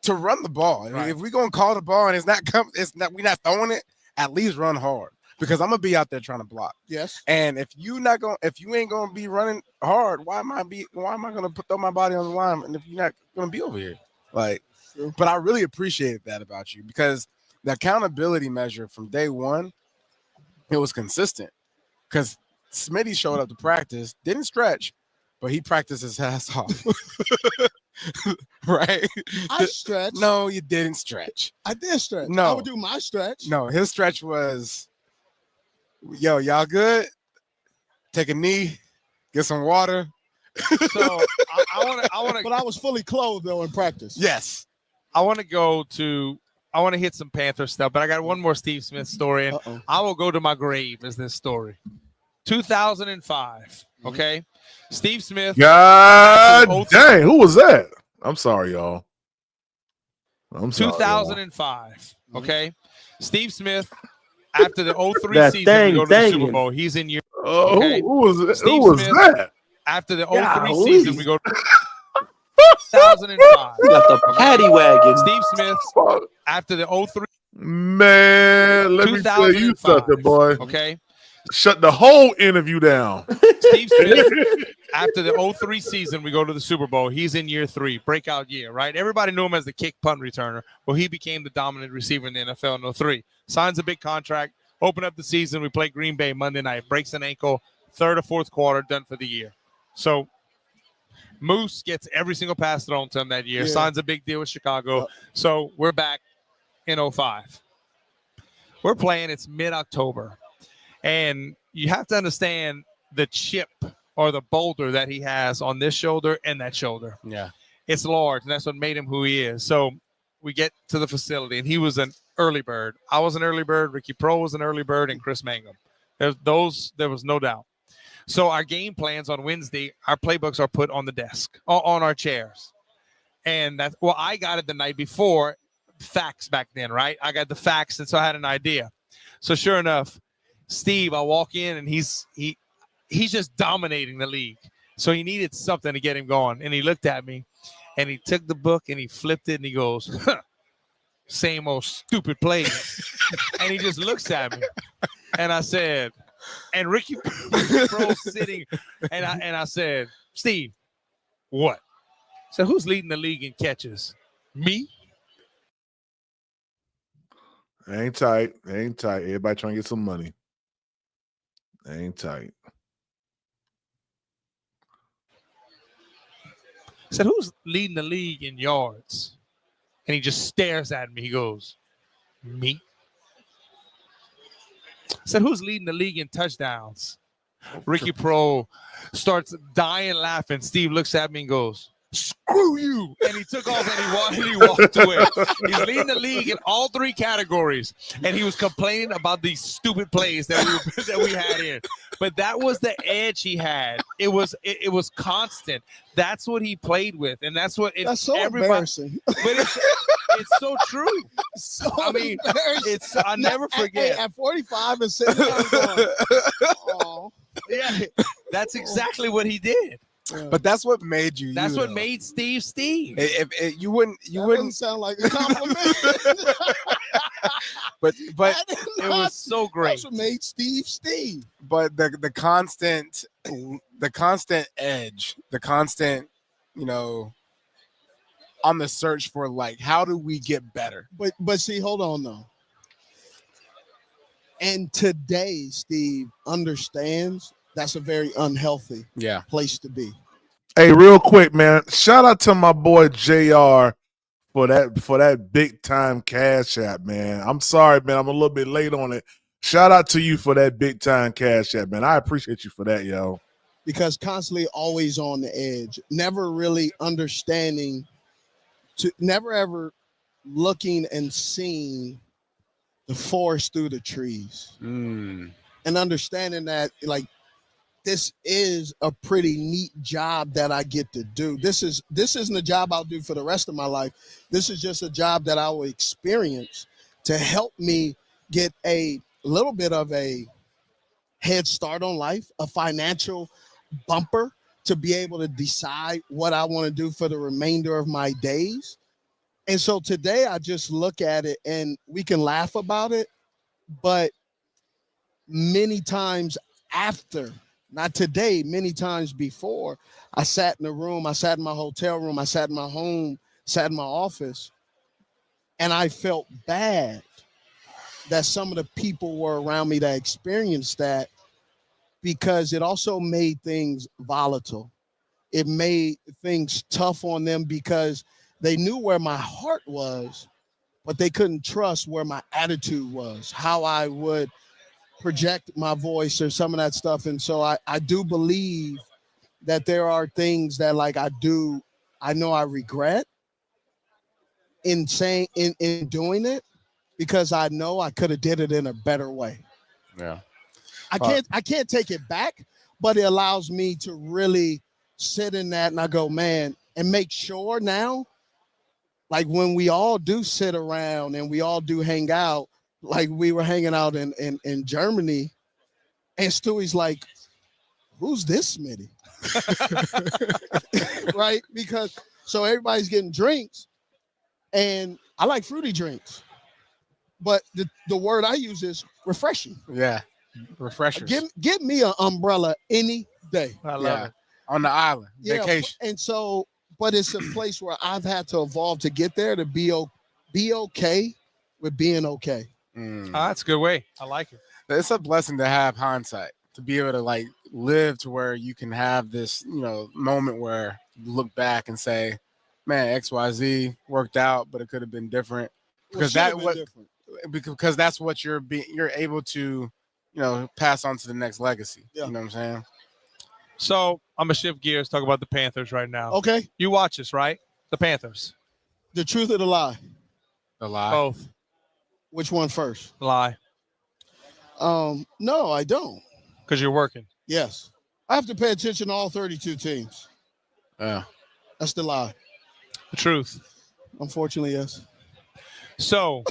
to run the ball. Right. If we're gonna call the ball and we're not throwing it, at least run hard. Because I'm gonna be out there trying to block. Yes. And if you ain't gonna be running hard, why am I gonna throw my body on the line? And if you're not gonna be over here, like, but I really appreciated that about you, because the accountability measure from day one, it was consistent. Because Smitty showed up to practice, didn't stretch, but he practiced his ass off. Right? I stretched. No, you didn't stretch. I did stretch. No. I would do my stretch. No, his stretch was, yo, y'all good? Take a knee, get some water. So I want to. But I was fully clothed though in practice. Yes. I want to hit some Panther stuff, but I got one more Steve Smith story, and I will go to my grave as this story. 2005. Okay. Steve Smith. God dang, who was that? I'm sorry, y'all. I'm sorry. 2005. Okay. Steve Smith, after the 03 season, we go to the Super Bowl. He's in year. Okay? Who was that? Steve Who was Smith, that? After the 03 season, we go to 2005. You got the paddy wagon. Steve Smith, after the 03. Man, let me tell you something, boy. Okay. Shut the whole interview down. Steve Smith, after the 03 season, we go to the Super Bowl. He's in year 3, breakout year, right? Everybody knew him as the kick punt returner. Well, he became the dominant receiver in the NFL in 03. Signs a big contract, open up the season. We play Green Bay Monday night, breaks an ankle, third or fourth quarter, done for the year. So Moose gets every single pass thrown to him that year, signs a big deal with Chicago. So we're back in 05. We're playing, it's mid-October. And you have to understand the chip or the boulder that he has on this shoulder and that shoulder. Yeah. It's large, and that's what made him who he is. So we get to the facility, and he was an early bird. I was an early bird. Ricky Pro was an early bird, and Chris Mangum. There was no doubt. So our game plans on Wednesday, our playbooks are put on the desk, on our chairs. And I got it the night before, facts back then, right? I got the facts, and so I had an idea. So sure enough, Steve, I walk in, and he's just dominating the league. So he needed something to get him going. And he looked at me, and he took the book, and he flipped it, and he goes, same old stupid plays. And he just looks at me. And I said, and Ricky Pro sitting, and I said, Steve, what? So who's leading the league in catches? Me? Ain't tight. Everybody trying to get some money. Ain't tight. I said, who's leading the league in yards? And he just stares at me. He goes, me. I said, who's leading the league in touchdowns? Ricky Pro starts dying laughing. Steve looks at me and goes, screw you. And he took off and he walked away. He's leading the league in all 3 categories. And he was complaining about these stupid plays that we had in. But that was the edge he had. It was constant. That's what he played with. And that's what that's so embarrassing. But it's so true. I mean, I never forget. At 45 and sitting down going, oh. Yeah, that's exactly what he did. But that's what made you. That's you, what though. made Steve Steve. If you wouldn't Doesn't sound like a compliment. but It was so great. That's what made Steve Steve. But the constant edge, the constant, on the search for like, how do we get better? But see, hold on though. And today, Steve understands that's a very unhealthy place to be. Hey, real quick, man. Shout out to my boy JR for that big time cash app, man. I'm sorry, man. I'm a little bit late on it. Shout out to you for that big time cash app, man. I appreciate you for that, yo. Because constantly always on the edge, never really understanding, never ever looking and seeing the forest through the trees. And understanding that, like, this is a pretty neat job that I get to do. This isn't a job I'll do for the rest of my life. This is just a job that I will experience to help me get a little bit of a head start on life, a financial bumper to be able to decide what I want to do for the remainder of my days. And so today I just look at it and we can laugh about it, but many times after, not today, many times before, I sat in a room, I sat in my hotel room, I sat in my home, sat in my office, and I felt bad that some of the people were around me that experienced that, because it also made things volatile. It made things tough on them because they knew where my heart was, but they couldn't trust where my attitude was, how I would project my voice or some of that stuff. And so I do believe that there are things that, like, I know I regret in saying, in doing it, because I know I could have did it in a better way. Yeah. I can't take it back, but it allows me to really sit in that and I go, man, and make sure now, like when we all do sit around and we all do hang out, like we were hanging out in Germany, and Stewie's like, who's this Smitty? Right? Because so everybody's getting drinks, and I like fruity drinks, but the word I use is refreshing. Yeah. Refreshers. Give me an umbrella any day. I love it. On the island. Vacation. And so, but it's a place where I've had to evolve to get there, to be okay with being okay. That's a good way. I like it. It's a blessing to have hindsight, to be able to like live to where you can have this, moment where you look back and say, man, XYZ worked out, but it could have been different. Because because that's what you're able to, pass on to the next legacy. Yeah. You know what I'm saying? So I'm gonna shift gears, talk about the Panthers right now. Okay. You watch this, right? The Panthers. The truth or the lie? The lie. Both. Which one first? Lie. No, I don't. Because you're working. Yes. I have to pay attention to all 32 teams. Yeah. That's the lie. The truth. Unfortunately, yes. So.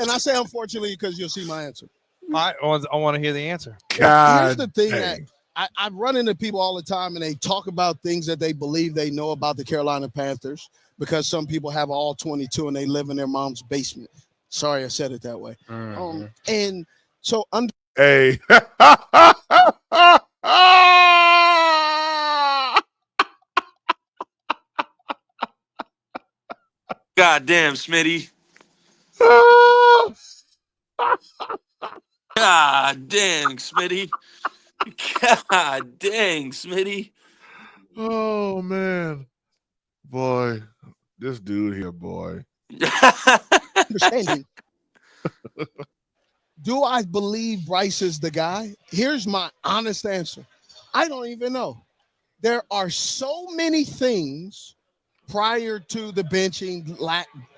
And I say unfortunately because you'll see my answer. I want to hear the answer. Here's the thing that I run into people all the time, and they talk about things that they believe they know about the Carolina Panthers, because some people have all 22 and they live in their mom's basement. Sorry, I said it that way. And so Hey. God damn, Smitty. God dang, Smitty. God dang, Smitty. Oh man. Boy, this dude here, boy. understanding. Do I believe Bryce is the guy? Here's my honest answer. I don't even know. There are so many things prior to the benching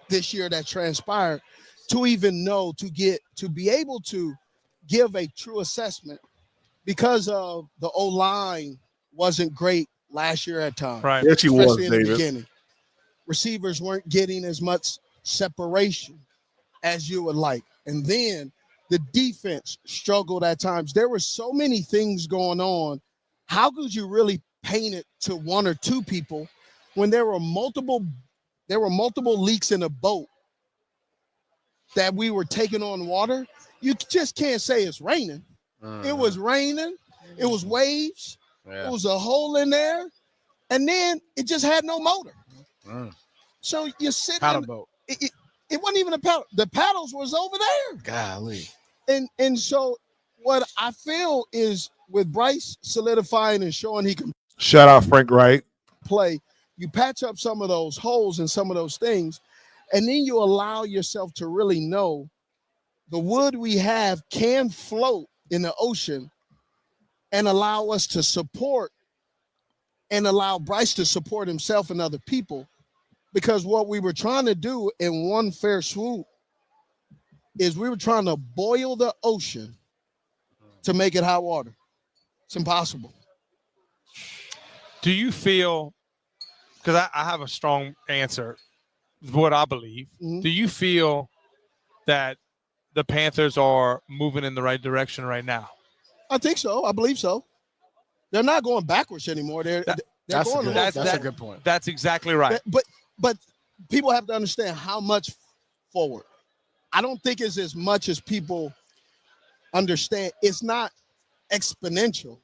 this year that transpired to even know, to be able to give a true assessment, because of the O-line wasn't great last year at times. Right. Yes, he was, Especially in the David. beginning. Receivers weren't getting as much separation as you would like. And then the defense struggled at times. There were so many things going on. How could you really paint it to one or two people when there were multiple leaks in a boat that we were taking on water. You just can't say it's raining. It was raining. It was waves. Yeah. It was a hole in there. And then it just had no motor. So you sit Paddle boat. It wasn't even a paddle. The paddles was over there. Golly. And so what I feel is with Bryce solidifying and showing he can Shout out Frank Wright. play, you patch up some of those holes and some of those things, and then you allow yourself to really know the wood we have can float in the ocean and allow us to support and allow Bryce to support himself and other people. Because what we were trying to do in one fair swoop is we were trying to boil the ocean to make it hot water. It's impossible. Do you feel, because I have a strong answer, what I believe, do you feel that the Panthers are moving in the right direction right now? I think so. I believe so. They're not going backwards anymore. They're going. That's a good point. That's exactly right. But people have to understand how much forward. I don't think it's as much as people understand. It's not exponential.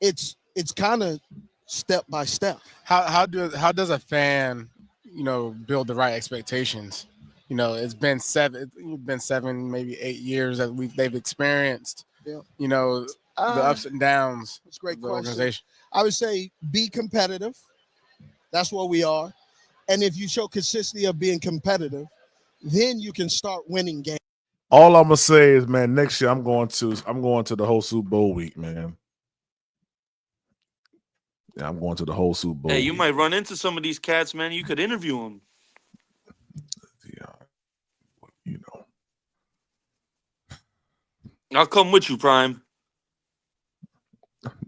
It's kind of step by step. How does a fan, build the right expectations? It's been seven, maybe 8 years that they've experienced. Yeah. The ups and downs. It's a great of the question. organization. I would say be competitive. That's what we are. And if you show consistency of being competitive, then you can start winning games. All I'm gonna say is, man, next year I'm going to the whole Super Bowl week, man. Yeah, I'm going to the whole Super Bowl. Hey, you week. might run into some of these cats, man. You could interview them. Yeah, I'll come with you, Prime.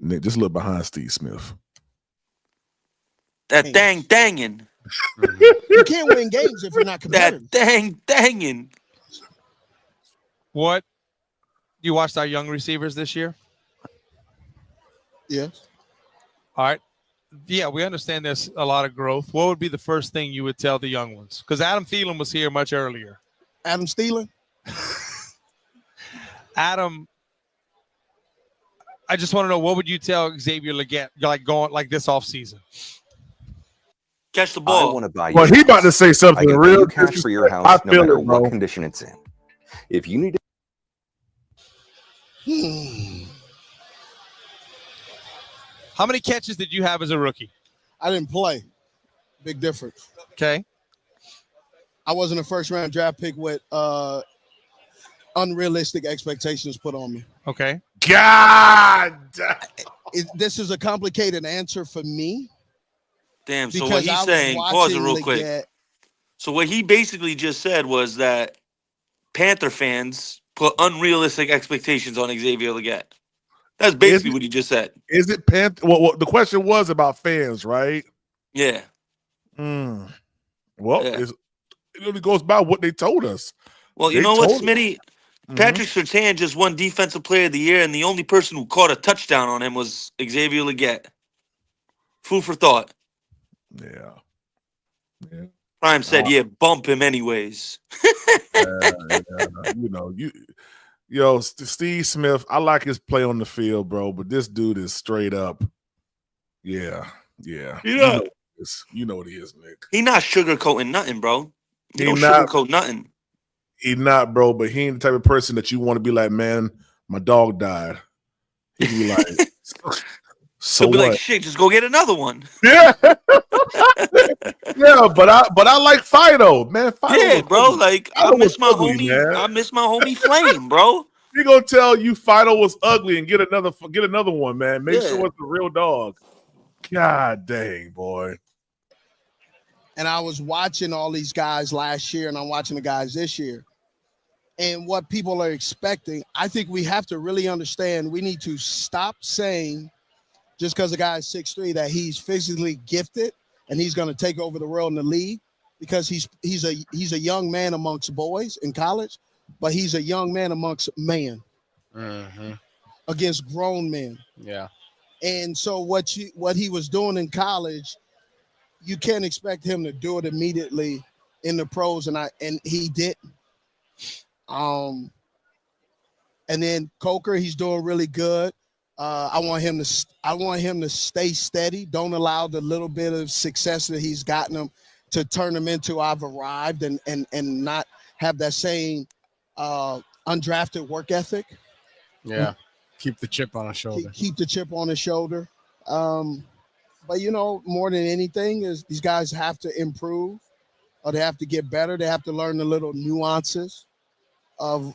Nick, just look behind Steve Smith. That dangin'. You can't win games if you're not competitive. That dangin'. What? You watched our young receivers this year? Yes. All right. Yeah, we understand there's a lot of growth. What would be the first thing you would tell the young ones? Because Adam Thielen was here much earlier. Adam Thielen? Adam, I just want to know, what would you tell Xavier Leggett, going like this offseason? Catch the ball. I want to buy you. Well, he about to say something I can real. pay you cash for your house, I no feel matter it, bro. what condition it's in. If you need How many catches did you have as a rookie? I didn't play. Big difference. Okay. I wasn't a first-round draft pick with unrealistic expectations put on me. Okay. God. This is a complicated answer for me. Damn, so what he's saying, pause it real quick. So what he basically just said was that Panther fans put unrealistic expectations on Xavier Leggett. That's basically what he just said. Is it Panther? Well, the question was about fans, right? Yeah. Well, Yeah. it really goes by what they told us. Well, you know what, Smitty? Patrick Surtain just won Defensive Player of the Year, and the only person who caught a touchdown on him was Xavier Leggett. Food for thought. Yeah. Prime said, "Yeah, bump him anyways." Steve Smith. I like his play on the field, bro, but this dude is straight up. Yeah. You know what he is, Nick. He not sugarcoating nothing, bro. He don't not- sugarcoat nothing. He not, bro, but he ain't the type of person that you want to be like, man, my dog died. He'd be like, so He'll be what? like, shit, just go get another one. Yeah. Yeah, but I like Fido, man. Fido Yeah, bro. Like, I Fido miss was my ugly, homie. man. I miss my homie Flame, bro. He gonna tell you Fido was ugly and get another one, man. Make sure it's the real dog. God dang, boy. And I was watching all these guys last year, and I'm watching the guys this year. And what people are expecting, I think we have to really understand. We need to stop saying just because the guy is 6'3" that he's physically gifted and he's going to take over the world in the league, because he's a young man amongst boys in college, but he's a young man amongst men against grown men. Yeah. And so what he was doing in college, you can't expect him to do it immediately in the pros, and he didn't. And then Coker, he's doing really good. I want him to stay steady. Don't allow the little bit of success that he's gotten him to turn him into I've arrived and not have that same undrafted work ethic. Yeah. Keep the chip on his shoulder. Keep the chip on his shoulder. But, more than anything is these guys have to improve, or they have to get better. They have to learn the little nuances of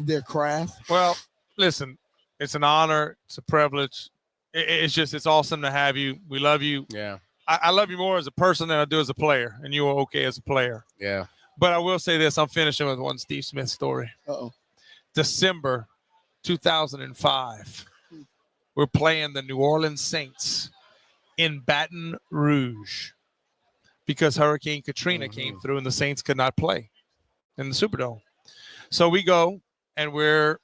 their craft. Well, listen, it's an honor. It's a privilege. It's awesome to have you. We love you. Yeah. I love you more as a person than I do as a player, and you were okay as a player. Yeah. But I will say this. I'm finishing with one Steve Smith story. Uh-oh. December 2005. We're playing the New Orleans Saints in Baton Rouge because Hurricane Katrina came through and the Saints could not play in the Superdome. So we go and we're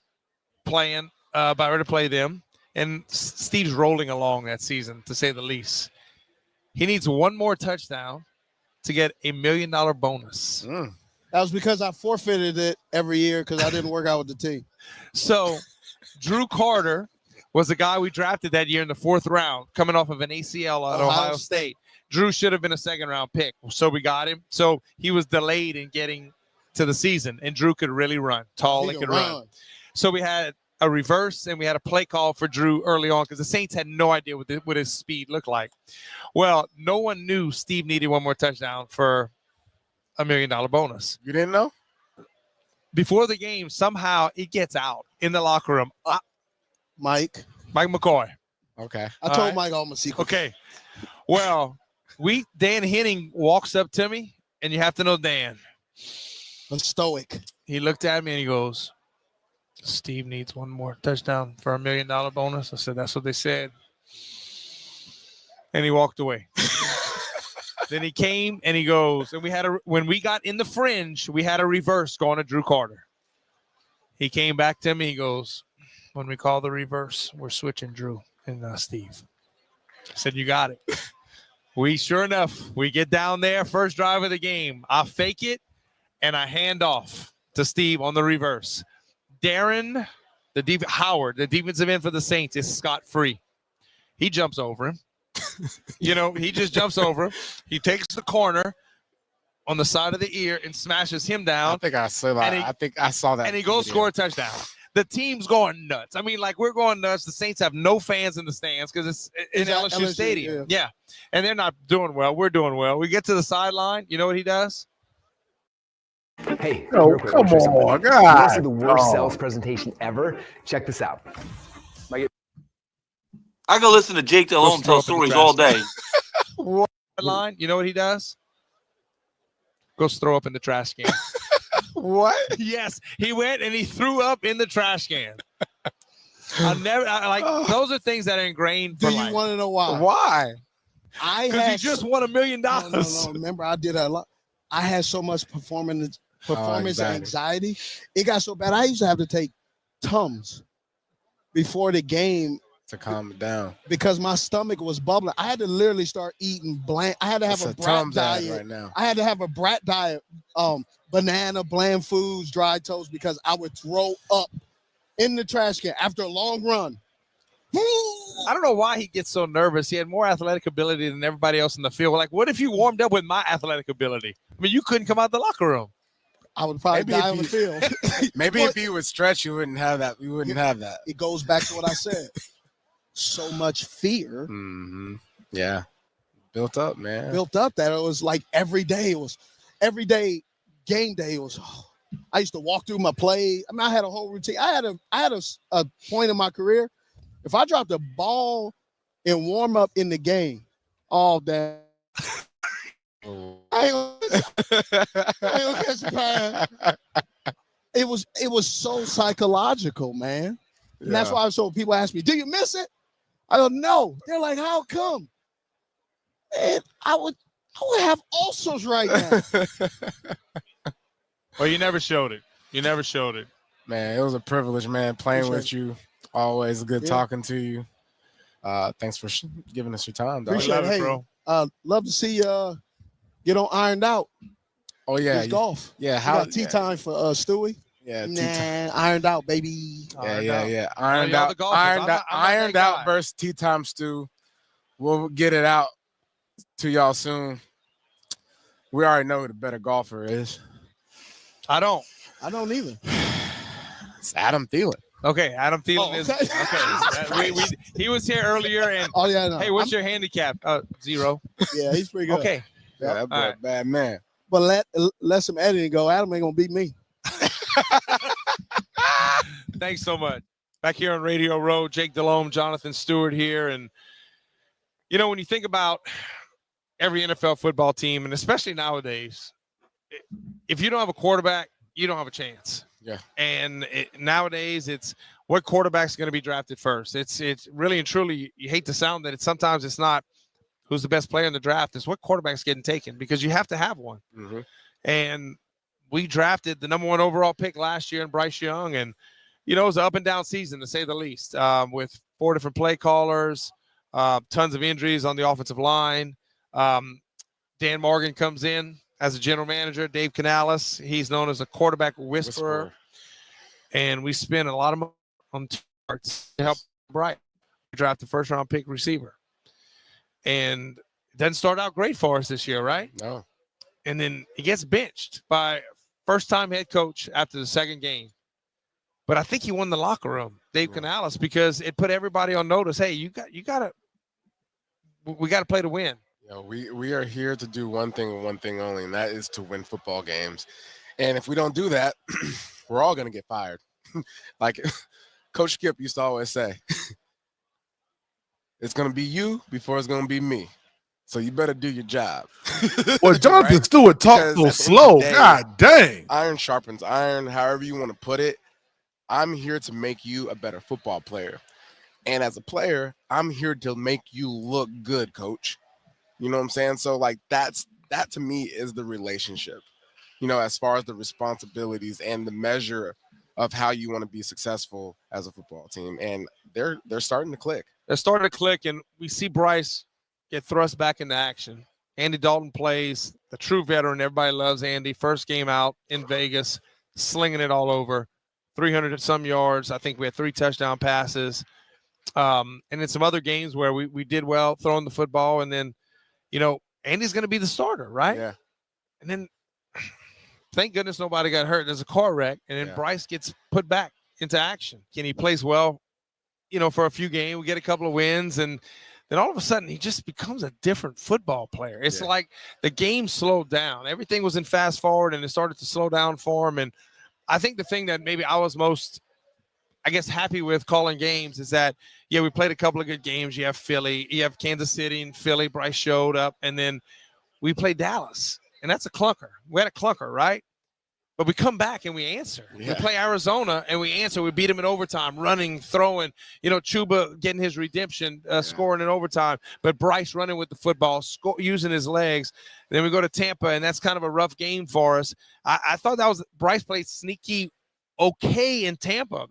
playing, about ready to play them. And Steve's rolling along that season, to say the least. He needs one more touchdown to get $1 million bonus. That was because I forfeited it every year because I didn't work out with the team. So Drew Carter was the guy we drafted that year in the 4th round, coming off of an ACL at Ohio State. Drew should have been a 2nd-round pick, so we got him. So he was delayed in getting to the season, and Drew could really run, tall and could run. So we had a reverse, and we had a play call for Drew early on because the Saints had no idea what his speed looked like. Well, no one knew Steve needed one more touchdown for $1 million bonus. You didn't know? Before the game, somehow it gets out in the locker room. Mike McCoy. Okay. I told Mike all my secrets. Okay. Well, Dan Henning walks up to me, and you have to know Dan. I'm stoic. He looked at me and he goes, Steve needs one more touchdown for $1 million bonus. I said, that's what they said. And he walked away. Then he came and he goes, and when we got in the fringe, we had a reverse going to Drew Carter. He came back to me. He goes, when we call the reverse, we're switching Drew and Steve. I said, you got it. Sure enough, we get down there, first drive of the game. I fake it, and I hand off to Steve on the reverse. Darren, Howard, the defensive end for the Saints, is scot-free. He jumps over him. He just jumps over him. He takes the corner on the side of the ear and smashes him down. I think I saw that. I think I saw that. And he goes score a touchdown. The team's going nuts. I mean, we're going nuts. The Saints have no fans in the stands because it's in LSU Stadium. Yeah. And they're not doing well. We're doing well. We get to the sideline. You know what he does? Hey, oh, come on, God. This is the worst sales presentation ever. Check this out. I go listen to Jake DeLone tell stories all day. Line, you know what he does? Goes throw up in the trash can. What? Yes, he went and he threw up in the trash can. Those are things that are ingrained. Do you want to know why? Why? Because he just won $1 million. No. Remember, I did a lot. I had so much performance anxiety. It got so bad. I used to have to take Tums before the game to calm it down because my stomach was bubbling. I had to literally start eating bland. I had to have a brat diet right now. I had to have a brat diet, banana, bland foods, dry toast, because I would throw up in the trash can after a long run. I don't know why he gets so nervous. He had more athletic ability than everybody else in the field. What if you warmed up with my athletic ability? I mean, you couldn't come out the locker room. I would probably die on the field. Maybe if you would stretch, you wouldn't have that. You wouldn't have that. It goes back to what I said. So much fear. Mm-hmm. Yeah. Built up, man. Built up that it was like every day. It was every day, game day. It was. I used to walk through my play. I mean, I had a whole routine. I had a point in my career. If I dropped a ball and warm up in the game, all day. I ain't gonna catch the pass. It was so psychological, man. And that's why people ask me, do you miss it? I go, no. They're like, how come? And I would have ulcers right now. Well, you never showed it. Man, it was a privilege, man, playing with you. Always good talking to you. Thanks for giving us your time, dog. Appreciate it, hey, bro. Love to see get on Ironed Out. Oh yeah, golf. Yeah, how tea time for Stewie? Yeah, Ironed Out, baby. Yeah. Ironed out versus tea time, Stu. We'll get it out to y'all soon. We already know who the better golfer is. I don't either. It's Adam Thielen. Okay, Adam Thielen is okay. He was here earlier, and hey, what's your handicap? 0. Yeah, he's pretty good. Okay, yeah, that boy, bad man. But let some editing go. Adam ain't gonna beat me. Thanks so much. Back here on Radio Row, Jake Delhomme, Jonathan Stewart here, and when you think about every NFL football team, and especially nowadays, if you don't have a quarterback, you don't have a chance. Yeah. And nowadays, it's what quarterback's going to be drafted first. It's really and truly, you hate to sound that sometimes it's not who's the best player in the draft. It's what quarterback's getting taken, because you have to have one. Mm-hmm. And we drafted the number 1 overall pick last year in Bryce Young. And, it was an up and down season, to say the least, with 4 different play callers, tons of injuries on the offensive line. Dan Morgan comes in as a general manager. Dave Canales, he's known as a quarterback whisperer. And we spent a lot of money on charts to help Bryce draft the first-round pick receiver. And it doesn't start out great for us this year, right? No. And then he gets benched by first-time head coach after the second game. But I think he won the locker room, Dave Canales, because it put everybody on notice. Hey, we got to play to win. We are here to do one thing and one thing only, and that is to win football games. And if we don't do that, we're all going to get fired. Like Coach Skip used to always say, it's going to be you before it's going to be me. So you better do your job. Well, Jonathan Stewart talked so slow. God dang. Iron sharpens iron, however you want to put it. I'm here to make you a better football player. And as a player, I'm here to make you look good, coach. You know what I'm saying? So, like, that to me is the relationship, as far as the responsibilities and the measure of how you want to be successful as a football team. And they're starting to click. They're starting to click, and we see Bryce get thrust back into action. Andy Dalton plays, the true veteran. Everybody loves Andy. First game out in Vegas, slinging it all over. 300 and some yards. I think we had 3 touchdown passes. And in some other games where we did well throwing the football, and then, Andy's going to be the starter, right? Yeah. And then, thank goodness nobody got hurt. There's a car wreck, and then Bryce gets put back into action. And he plays well, for a few games. We get a couple of wins, and then all of a sudden he just becomes a different football player. It's like the game slowed down. Everything was in fast forward, and it started to slow down for him. And I think the thing that maybe I was most, happy with calling games is that, we played a couple of good games. You have Philly, you have Kansas City and Philly. Bryce showed up, and then we played Dallas, and that's a clunker. We had a clunker, right? But we come back and we answer. We play Arizona and we answer. We beat them in overtime, running, throwing. Chuba getting his redemption, scoring in overtime. But Bryce running with the football, using his legs. Then we go to Tampa, and that's kind of a rough game for us. I thought that was Bryce played sneaky okay in Tampa.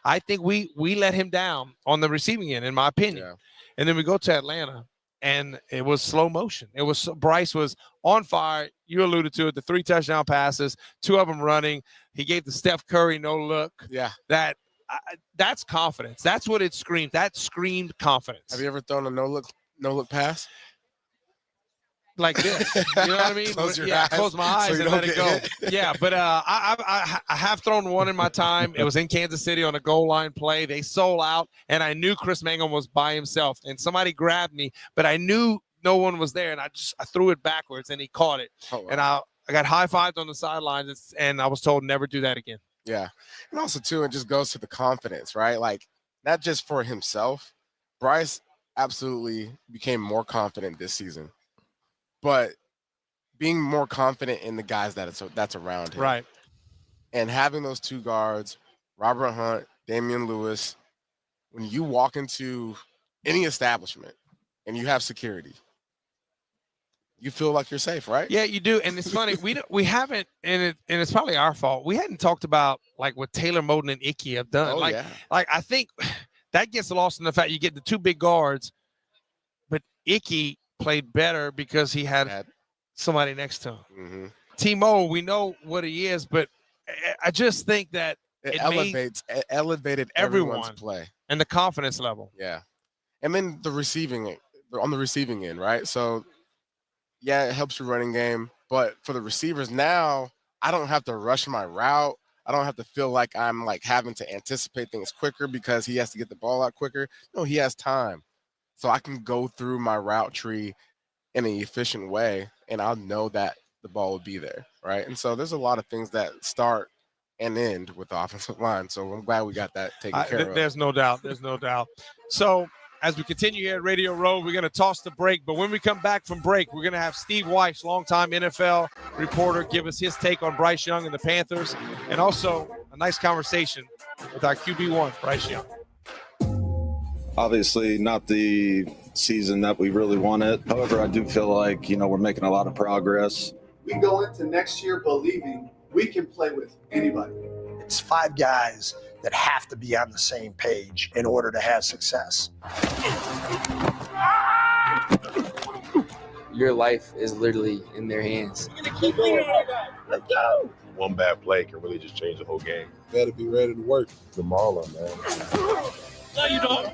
I think we let him down on the receiving end, in my opinion. Yeah. And then we go to Atlanta, and it was slow motion. It was Bryce was on fire. You alluded to it, the 3 touchdown passes, 2 of them running. He gave the Steph Curry no look. Yeah. That's confidence. That's what it screamed. That screamed confidence. Have you ever thrown a no look pass? Like this, you know what I mean? Close your eyes close my eyes and let it go. Yeah, but I have thrown one in my time. It was in Kansas City on a goal line play. They sold out, and I knew Chris Mangum was by himself, and somebody grabbed me, but I knew no one was there, and I threw it backwards, and he caught it. Oh, wow. And I got high-fived on the sidelines, and I was told never do that again. Yeah, and also, too, it just goes to the confidence, right? Like, not just for himself. Bryce absolutely became more confident this season. But being more confident in the guys that's around him. Right. And having those 2 guards, Robert Hunt, Damian Lewis, when you walk into any establishment and you have security, you feel like you're safe, right? Yeah, you do. And it's funny, we haven't, and it's probably our fault. We hadn't talked about like what Taylor Moton and Icky have done. Oh, like I think That gets lost in the fact you get the two big guards, but Icky played better because he had somebody next to him. Mm-hmm. Timo, we know what he is, but I just think that it elevated everyone's play and the confidence level. Yeah, and then on the receiving end, right? So, yeah, it helps your running game, but for the receivers now, I don't have to rush my route. I don't have to feel like I'm like having to anticipate things quicker because he has to get the ball out quicker. No, he has time, so I can go through my route tree in an efficient way, and I'll know that the ball will be there, right? And so there's a lot of things that start and end with the offensive line. So I'm glad we got that taken care of. There's no doubt. There's no doubt. So as we continue here at Radio Row, we're going to toss the break. But when we come back from break, we're going to have Steve Weiss, longtime NFL reporter, give us his take on Bryce Young and the Panthers, and also a nice conversation with our QB1, Bryce Young. Obviously not the season that we really wanted. However, I do feel like, we're making a lot of progress. We go into next year believing we can play with anybody. It's 5 guys that have to be on the same page in order to have success. Your life is literally in their hands. Let's go. One bad play can really just change the whole game. Better be ready to work. Jamala, man. No, you don't.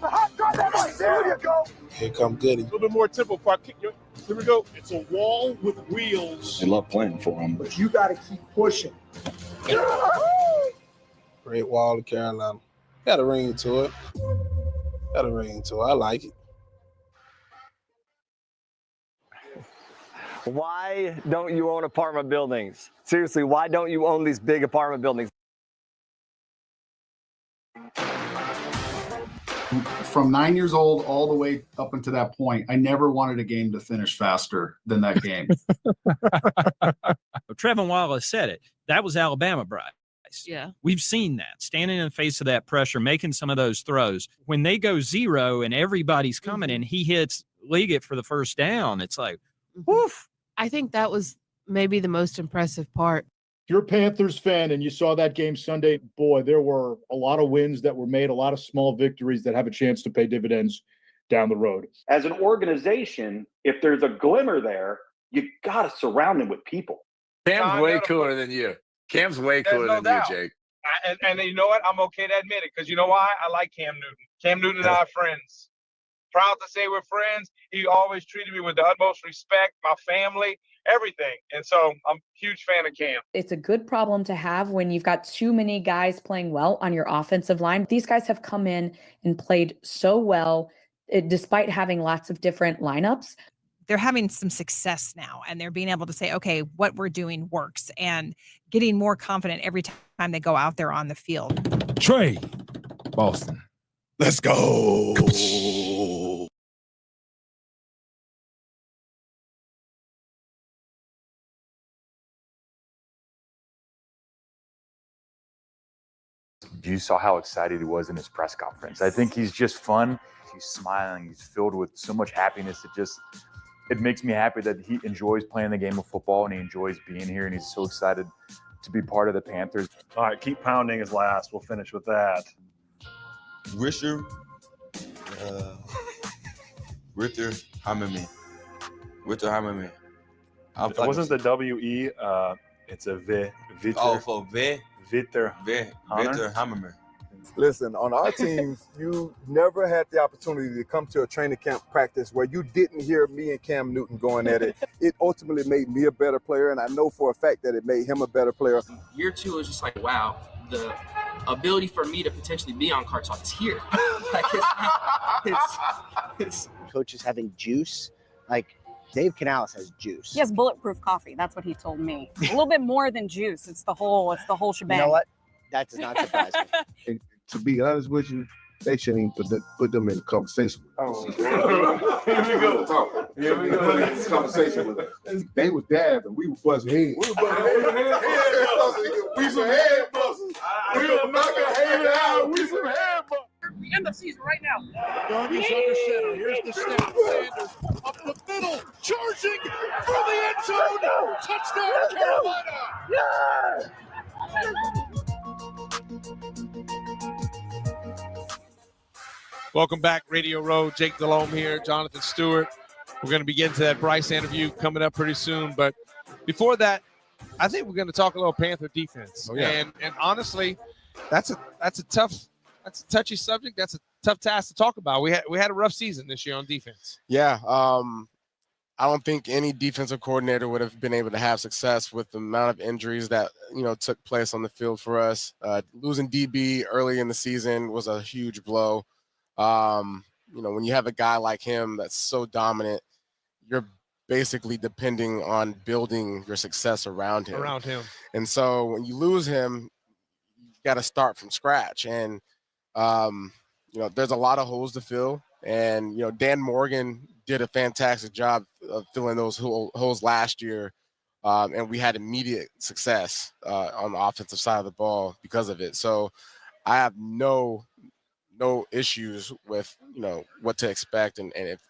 There you go. Here come Goody. A little bit more tempo before I kick you. Here we go. It's a wall with wheels. I love playing for him. But you got to keep pushing. Great wall of Carolina. Got a ring to it. I like it. Why don't you own apartment buildings? Seriously, why don't you own these big apartment buildings? From 9 years old all the way up until that point, I never wanted a game to finish faster than that game. Trevin Wallace said it. That was Alabama, Bryce. Yeah. We've seen that, standing in the face of that pressure, making some of those throws. When they go zero and everybody's coming and he hits Liggett for the first down, it's like, woof. I think that was maybe the most impressive part. If you're a Panthers fan and you saw that game Sunday, boy, there were a lot of wins that were made, a lot of small victories that have a chance to pay dividends down the road. As an organization, if there's a glimmer there, you got to surround him with people. Cam's way cooler than you. Cam's way cooler than you, Jake. And you know what? I'm okay to admit it because you know why? I like Cam Newton. Cam Newton and I are friends. Proud to say we're friends. He always treated me with the utmost respect, my family, everything. And so I'm a huge fan of Cam. It's a good problem to have when you've got too many guys playing well on your offensive line. These guys have come in and played so well, despite having lots of different lineups. They're having some success now, and they're being able to say, okay, what we're doing works, and getting more confident every time they go out there on the field. Trey, Boston. Let's go. You saw how excited he was in his press conference. I think he's just fun. He's smiling. He's filled with so much happiness. It makes me happy that he enjoys playing the game of football and he enjoys being here, and he's so excited to be part of the Panthers. All right, keep pounding his last. We'll finish with that. Ritter Hammerman. It wasn't the W-E. It's a V. Vitter. Oh, for V? Vitter Hammerman. Listen, on our teams, you never had the opportunity to come to a training camp practice where you didn't hear me and Cam Newton going at it. It ultimately made me a better player, and I know for a fact that it made him a better player. Year 2 is just like, wow, the ability for me to potentially be on Car Talk is here. It's coaches having juice. Like, Dave Canales has juice. He has bulletproof coffee. That's what he told me. A little bit more than juice. It's the whole shebang. You know what? That does not surprise me. To be honest with you, they shouldn't even put them in the conversation. Oh, Here we go. This conversation with they were dabbing, we were busting heads. We some head busters. We were knocking head out. We some head busters. We end the season right now. Young is under center. Here's the snap. Sanders up the middle, charging for the end zone. Touchdown, Carolina. Yeah. Welcome back, Radio Row. Jake Delhomme here, Jonathan Stewart. We're going to be getting to that Bryce interview coming up pretty soon. But before that, I think we're going to talk a little Panther defense. Oh, yeah. And honestly, that's a touchy subject. That's a tough task to talk about. We had a rough season this year on defense. Yeah. I don't think any defensive coordinator would have been able to have success with the amount of injuries that, took place on the field for us. Losing DB early in the season was a huge blow. When you have a guy like him that's so dominant, you're basically depending on building your success around him. And so when you lose him, you got to start from scratch. And, there's a lot of holes to fill. And, Dan Morgan did a fantastic job of filling those holes last year. And we had immediate success on the offensive side of the ball because of it. So I have no issues with, what to expect. And if,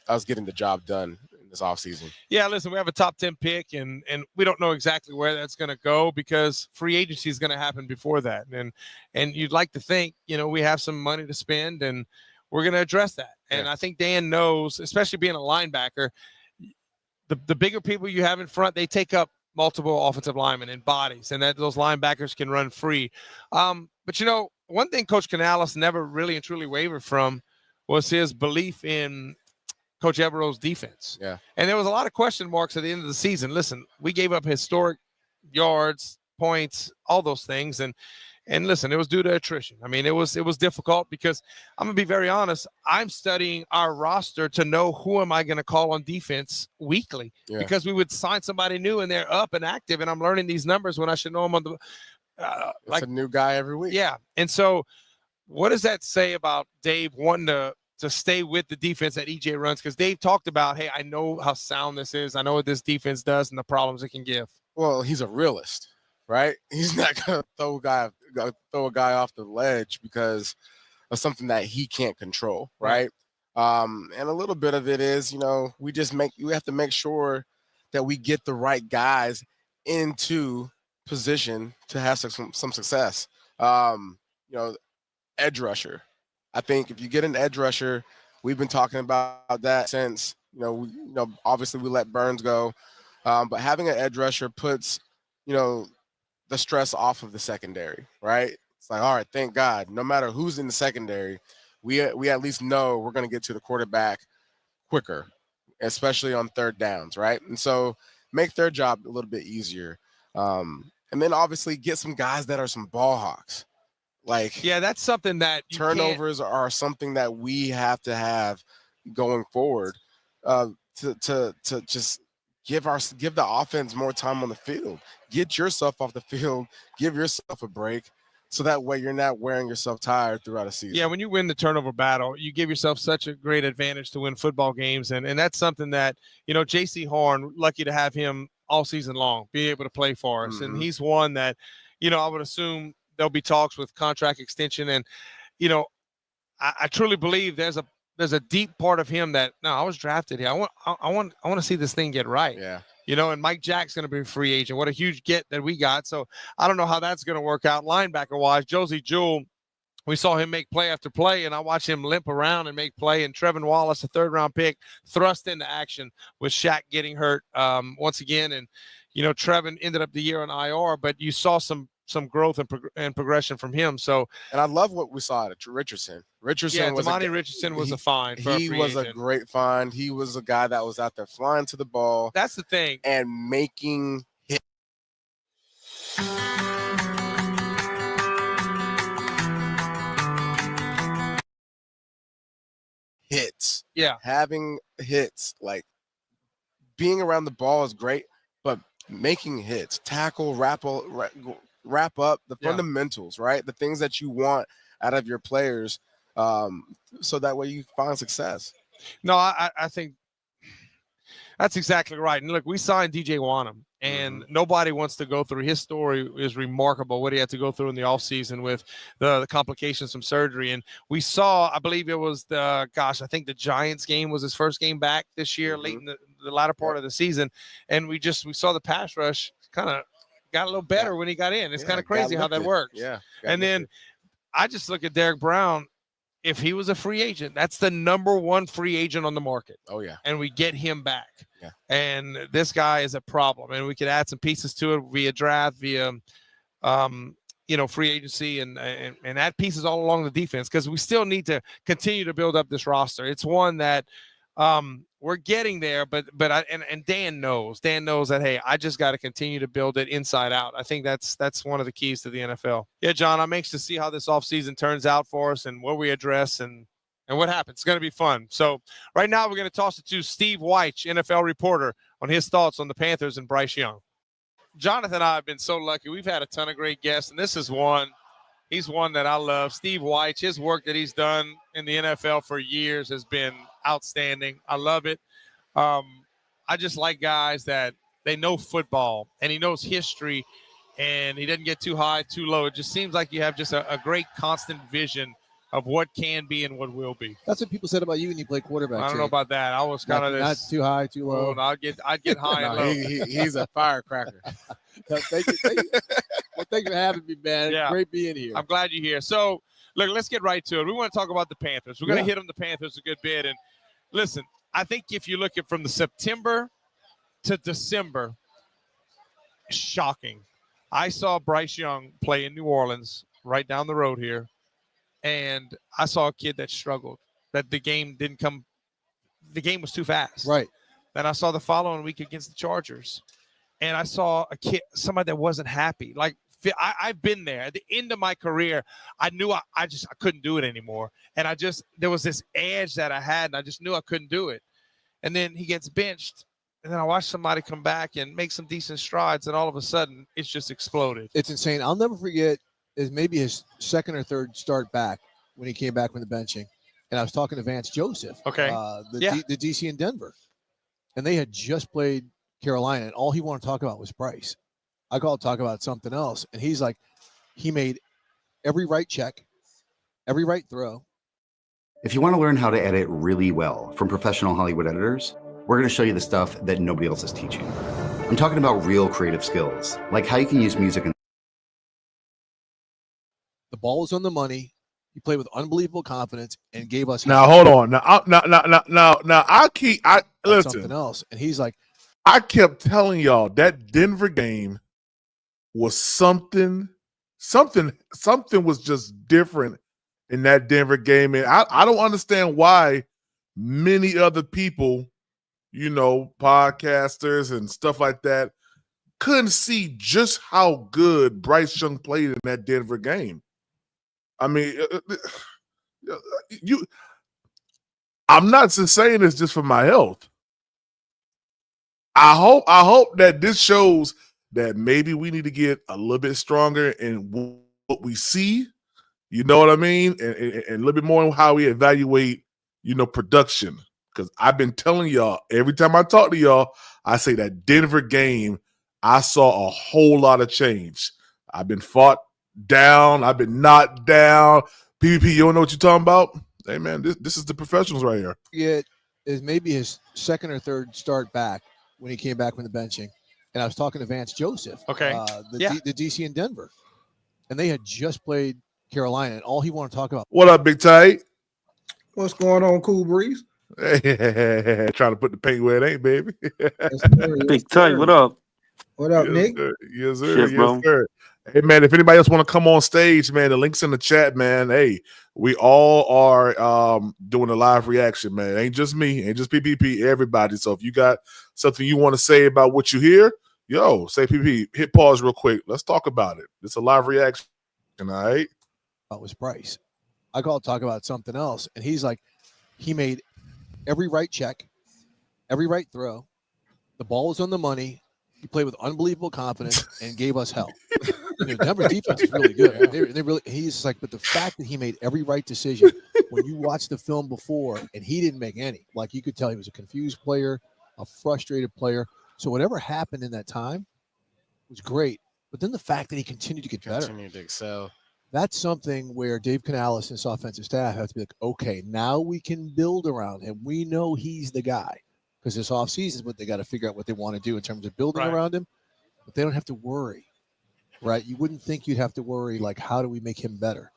us getting the job done in this offseason. Yeah, listen, we have a top 10 pick, and we don't know exactly where that's going to go because free agency is going to happen before that. And you'd like to think, we have some money to spend, and we're going to address that. And I think Dan knows, especially being a linebacker, the bigger people you have in front, they take up multiple offensive linemen and bodies, and that those linebackers can run free. But, one thing Coach Canales never really and truly wavered from was his belief in Coach Evero's defense. Yeah. And there was a lot of question marks at the end of the season. Listen, we gave up historic yards, points, all those things. And listen, it was due to attrition. I mean, it was difficult because I'm going to be very honest. I'm studying our roster to know who am I going to call on defense weekly because we would sign somebody new and they're up and active. And I'm learning these numbers when I should know them on the it's a new guy every week. Yeah. And so what does that say about Dave wanting to stay with the defense that EJ runs? Because Dave talked about, hey, I know how sound this is. I know what this defense does and the problems it can give. Well, he's a realist, right? He's not going to throw a guy off the ledge because of something that he can't control, right? And a little bit of it is, we have to make sure that we get the right guys into position to have some success. Edge rusher. I think if you get an edge rusher, we've been talking about that since, obviously we let Burns go. But having an edge rusher puts, the stress off of the secondary, right? It's like, all right, thank God, no matter who's in the secondary, we at least know we're going to get to the quarterback quicker, especially on third downs, right? And so make their job a little bit easier. And then obviously get some guys that are some ball hawks. That's something that turnovers are something that we have to have going forward to just give the offense more time on the field. Get yourself off the field, give yourself a break, so that way you're not wearing yourself tired throughout a season. Yeah, when you win the turnover battle, you give yourself such a great advantage to win football games, and that's something that J.C. Horn, lucky to have him all season long, be able to play for us, and he's one that I would assume there'll be talks with contract extension. And, I truly believe there's a deep part of him that, no, I was drafted here. I want to see this thing get right. Yeah. And Mike Jack's going to be a free agent. What a huge get that we got. So I don't know how that's going to work out linebacker wise. Josie Jewell, we saw him make play after play, and I watched him limp around and make play. And Trevin Wallace, a third-round pick, thrust into action with Shaq getting hurt once again. And, Trevin ended up the year on IR, but you saw some growth and progression from him. So, and I love what we saw at Richardson. Damani Richardson was a find. He was a great find. He was a guy that was out there flying to the ball. That's the thing. And making hits. Yeah. Having hits, like being around the ball is great, but making hits, tackle, wrap up the fundamentals, right? The things that you want out of your players, so that way you find success. No, I think that's exactly right. And look, we signed DJ Wanham, and nobody wants to go through his story. Is remarkable what he had to go through in the offseason with the complications from surgery. And we saw, I believe it was I think the Giants game was his first game back this year, late in the latter part of the season. And we saw the pass rush kind of got a little better when he got in. It's kind of crazy how that works. Yeah. And then I just look at Derek Brown. if he was a free agent, that's the number one free agent on the market. Oh, yeah. And we get him back. Yeah. And this guy is a problem. And we could add some pieces to it via draft, via free agency, and add pieces all along the defense, because we still need to continue to build up this roster. It's one that we're getting there, but Dan knows that, hey, I just got to continue to build it inside out. I think that's one of the keys to the NFL. Yeah, John, I'm anxious to see how this offseason turns out for us and what we address and what happens. It's going to be fun. So right now we're going to toss it to Steve Weich, NFL reporter, on his thoughts on the Panthers and Bryce Young. Jonathan and I have been so lucky. We've had a ton of great guests, and this is one. He's one that I love. Steve Weich, his work that he's done in the NFL for years has been outstanding. I love it. I just like guys that they know football, and he knows history, and he doesn't get too high, too low. It just seems like you have just a great constant vision of what can be and what will be. That's what people said about you when you played quarterback. I don't know about that. I was kind of not too high, too low. I'd get high and low. He's a firecracker. Thank you. Well, thank you for having me, man. Yeah. Great being here. I'm glad you're here. So, look, let's get right to it. We want to talk about the Panthers. We're going to hit on the Panthers a good bit. And listen, I think if you look at from the September to December, shocking. I saw Bryce Young play in New Orleans right down the road here, and I saw a kid that struggled, that the game didn't come – the game was too fast. Right. Then I saw the following week against the Chargers, and I saw a kid, somebody that wasn't happy. Like, I've been there. At the end of my career, I knew I couldn't do it anymore. And there was this edge that I had, and I just knew I couldn't do it. And then he gets benched, and then I watched somebody come back and make some decent strides, and all of a sudden, it's just exploded. It's insane. I'll never forget is maybe his second or third start back when he came back from the benching. And I was talking to Vance Joseph, the DC in Denver. And they had just played Carolina, and all he wanted to talk about was Bryce. I called to talk about something else. And he's like, he made every right check, every right throw. If you want to learn how to edit really well from professional Hollywood editors, we're going to show you the stuff that nobody else is teaching. I'm talking about real creative skills, like how you can use music. The ball was on the money. He played with unbelievable confidence and gave us. Now hold on. Now, listen. Something else, and he's like, I kept telling y'all that Denver game was something was just different in that Denver game, and I don't understand why many other people, podcasters and stuff like that, couldn't see just how good Bryce Young played in that Denver game. I mean, I'm not just saying this just for my health. I hope that this shows that maybe we need to get a little bit stronger in what we see. You know what I mean? And a little bit more on how we evaluate, production. Because I've been telling y'all, every time I talk to y'all, I say that Denver game, I saw a whole lot of change. I've been fought down. I've been knocked down. PvP, you don't know what you're talking about? Hey, man, this is the professionals right here. It is maybe his second or third start back when he came back from the benching. And I was talking to Vance Joseph, the DC in Denver. And they had just played Carolina, and all he wanted to talk about. What up, Big Tight? What's going on, Cool Breeze? Hey, trying to put the paint where it ain't, baby. Big Tight, what up? What up, yes, Nick? Sir. Yes, sir. Yes, sir. Hey, man, if anybody else want to come on stage, man, the link's in the chat, man. Hey, we all are doing a live reaction, man. Ain't just me, ain't just PPP, everybody. So if you got something you want to say about what you hear, say PPP, hit pause real quick. Let's talk about it. It's a live reaction, all right? That was Bryce. I called to talk about something else, and he's like, he made every right check, every right throw. The ball was on the money. He played with unbelievable confidence and gave us hell. Denver defense is really good. They really. He's like, but the fact that he made every right decision when you watch the film before, and he didn't make any. Like, you could tell he was a confused player, a frustrated player. So whatever happened in that time was great. But then the fact that he continued to get better, continued to excel. That's something where Dave Canales and his offensive staff have to be like, okay, now we can build around him. We know he's the guy. Because this offseason is what they got to figure out what they want to do in terms of building around him. But they don't have to worry, right? You wouldn't think you'd have to worry, like, how do we make him better?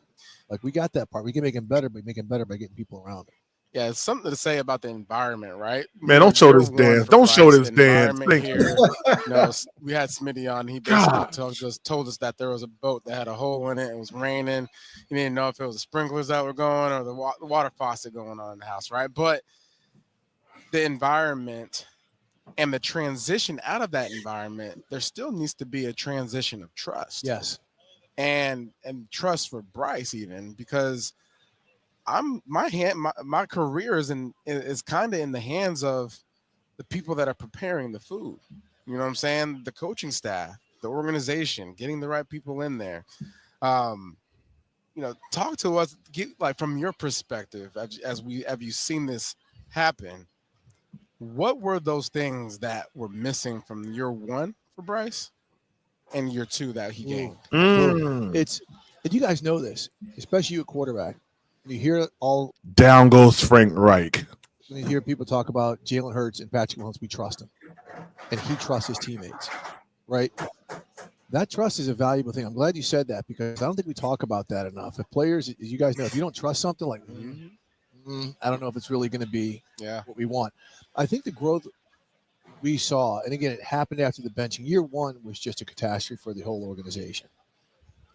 Like we got that part. We can make him better, but make him better by getting people around him. Yeah, it's something to say about the environment, right? Man, don't show this dance. Don't show this dance. Thank Here, we had Smitty on. He basically told us that there was a boat that had a hole in it. It was raining. He didn't know if it was the sprinklers that were going or the water faucet going on in the house, right? But the environment and the transition out of that environment, there still needs to be a transition of trust. Yes. And trust for Bryce even, because my career is kind of in the hands of the people that are preparing the food. You know what I'm saying? The coaching staff, the organization, getting the right people in there. Talk to us, from your perspective, have you seen this happen? What were those things that were missing from year one for Bryce and year two that he gained? And you guys know this, especially you at quarterback. You hear all down goes Frank Reich. When you hear people talk about Jalen Hurts and Patrick Mahomes, we trust him, and he trusts his teammates, right? That trust is a valuable thing. I'm glad you said that because I don't think we talk about that enough. If players, as you guys know, if you don't trust something, like I don't know if it's really going to be what we want. I think the growth we saw, and again, it happened after the benching. Year one was just a catastrophe for the whole organization.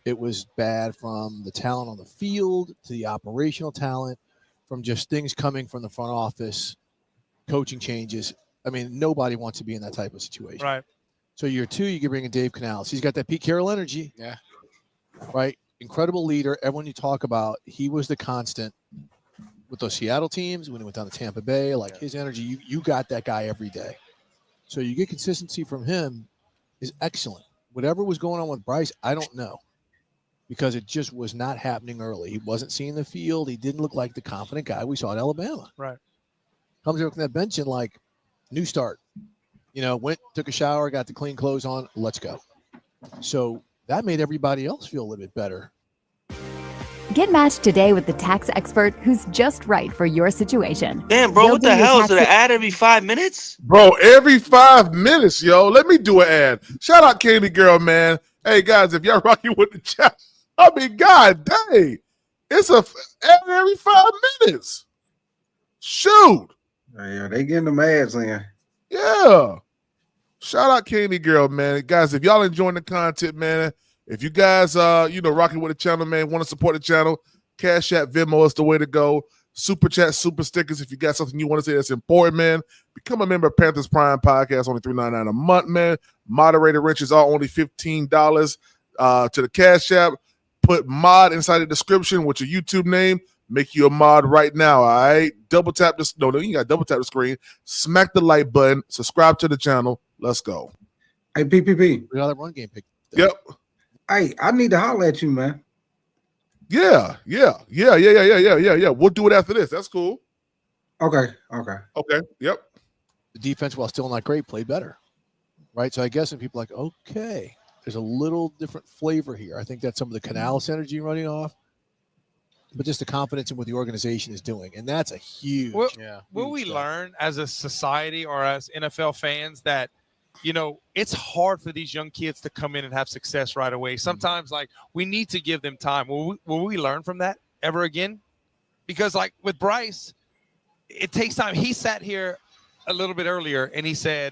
It was bad from the talent on the field to the operational talent, from just things coming from the front office, coaching changes. I mean, nobody wants to be in that type of situation. Right. So year two, you can bring in Dave Canales. He's got that Pete Carroll energy. Yeah. Right. Incredible leader. Everyone you talk about, he was the constant with those Seattle teams when he went down to Tampa Bay. Like his energy, you got that guy every day. So you get consistency from him is excellent. Whatever was going on with Bryce, I don't know. Because it just was not happening early. He wasn't seeing the field. He didn't look like the confident guy we saw at Alabama. Right. Comes over from that bench and new start. Went, took a shower, got the clean clothes on, let's go. So that made everybody else feel a little bit better. Get matched today with the tax expert who's just right for your situation. Damn, bro, what the hell? Is it an ad every 5 minutes? Bro, every 5 minutes, yo. Let me do an ad. Shout out Candy Girl, man. Hey, guys, if y'all rocking with the chat, God dang. It's every 5 minutes. Shoot. Yeah, they getting them ads in. Yeah. Shout out Candy Girl, man. Guys, if y'all enjoying the content, man, if you guys, rocking with the channel, man, want to support the channel, Cash App, Venmo is the way to go. Super chat, super stickers. If you got something you want to say that's important, man, become a member of Panthers Prime Podcast, only $3.99 a month, man. Moderator wrenches are only $15 to the Cash App. Put mod inside the description with your YouTube name. Make you a mod right now, all right? Double tap this. No, you got to double tap the screen. Smack the like button. Subscribe to the channel. Let's go. Hey, PPP. We got that run game pick. Yep. Hey, I need to holler at you, man. Yeah. We'll do it after this. That's cool. Okay. Yep. The defense, while still not great, played better. Right? So I guess when people are like, okay, there's a little different flavor here. I think that's some of the Canales energy running off, but just the confidence in what the organization is doing. And that's a huge. Will we learn as a society or as NFL fans that, it's hard for these young kids to come in and have success right away. Sometimes, we need to give them time. Will we learn from that ever again? Because, with Bryce, it takes time. He sat here a little bit earlier, and he said,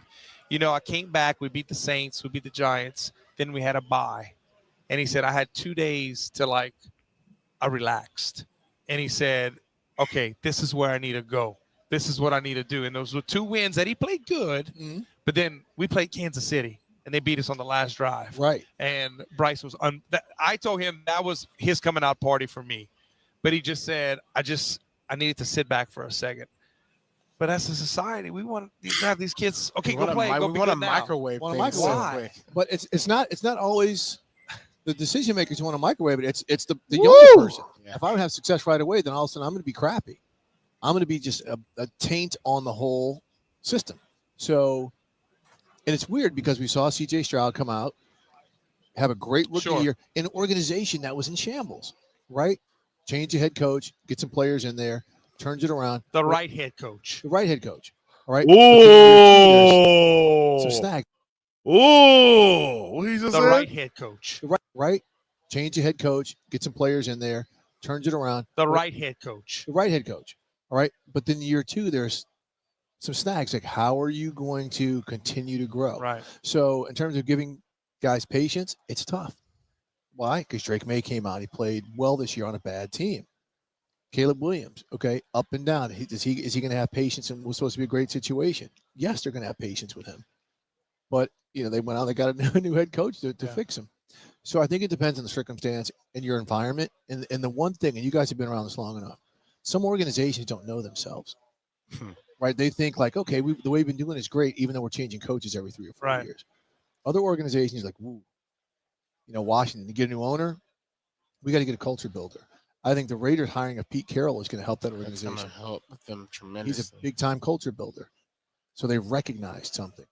I came back. We beat the Saints. We beat the Giants. Then we had a bye. And he said, I had 2 days to, I relaxed. And he said, okay, this is where I need to go. This is what I need to do. And those were 2 wins that he played good. Mm-hmm. But then we played Kansas City, and they beat us on the last drive. Right. And Bryce was I told him that was his coming out party for me. But he just said, I needed to sit back for a second. But as a society, we want to have these kids. Okay, go play. We want to microwave things. Why? But it's not always the decision makers who want to microwave it. It's the younger person. Yeah. If I don't have success right away, then all of a sudden I'm going to be crappy. I'm going to be just a taint on the whole system. So, and it's weird because we saw C.J. Stroud come out, have a great rookie year in an organization that was in shambles, right? Change the head coach, get some players in there, turns it around. The right head coach. The right head coach. All right. Oh. Some snag. Oh. What he just the said? right head coach. Right. Change the head coach, get some players in there, turns it around. The right head coach. The right head coach. All right. But then year 2, there's some snags. Like, how are you going to continue to grow? Right. So in terms of giving guys patience, it's tough. Why? Because Drake May came out. He played well this year on a bad team. Caleb Williams, okay, up and down. Is he going to have patience? And was supposed to be a great situation. Yes, they're going to have patience with him. But, they went out, they got a new head coach to fix him. So I think it depends on the circumstance and your environment. And the one thing, and you guys have been around this long enough, some organizations don't know themselves. Right? They think like, okay, the way we've been doing is great, even though we're changing coaches every 3 or 4 years. Other organizations like, woo, Washington, to get a new owner, we got to get a culture builder. I think the Raiders hiring a Pete Carroll is going to help that organization. It's going to help them tremendously. He's a big-time culture builder. So they've recognized something.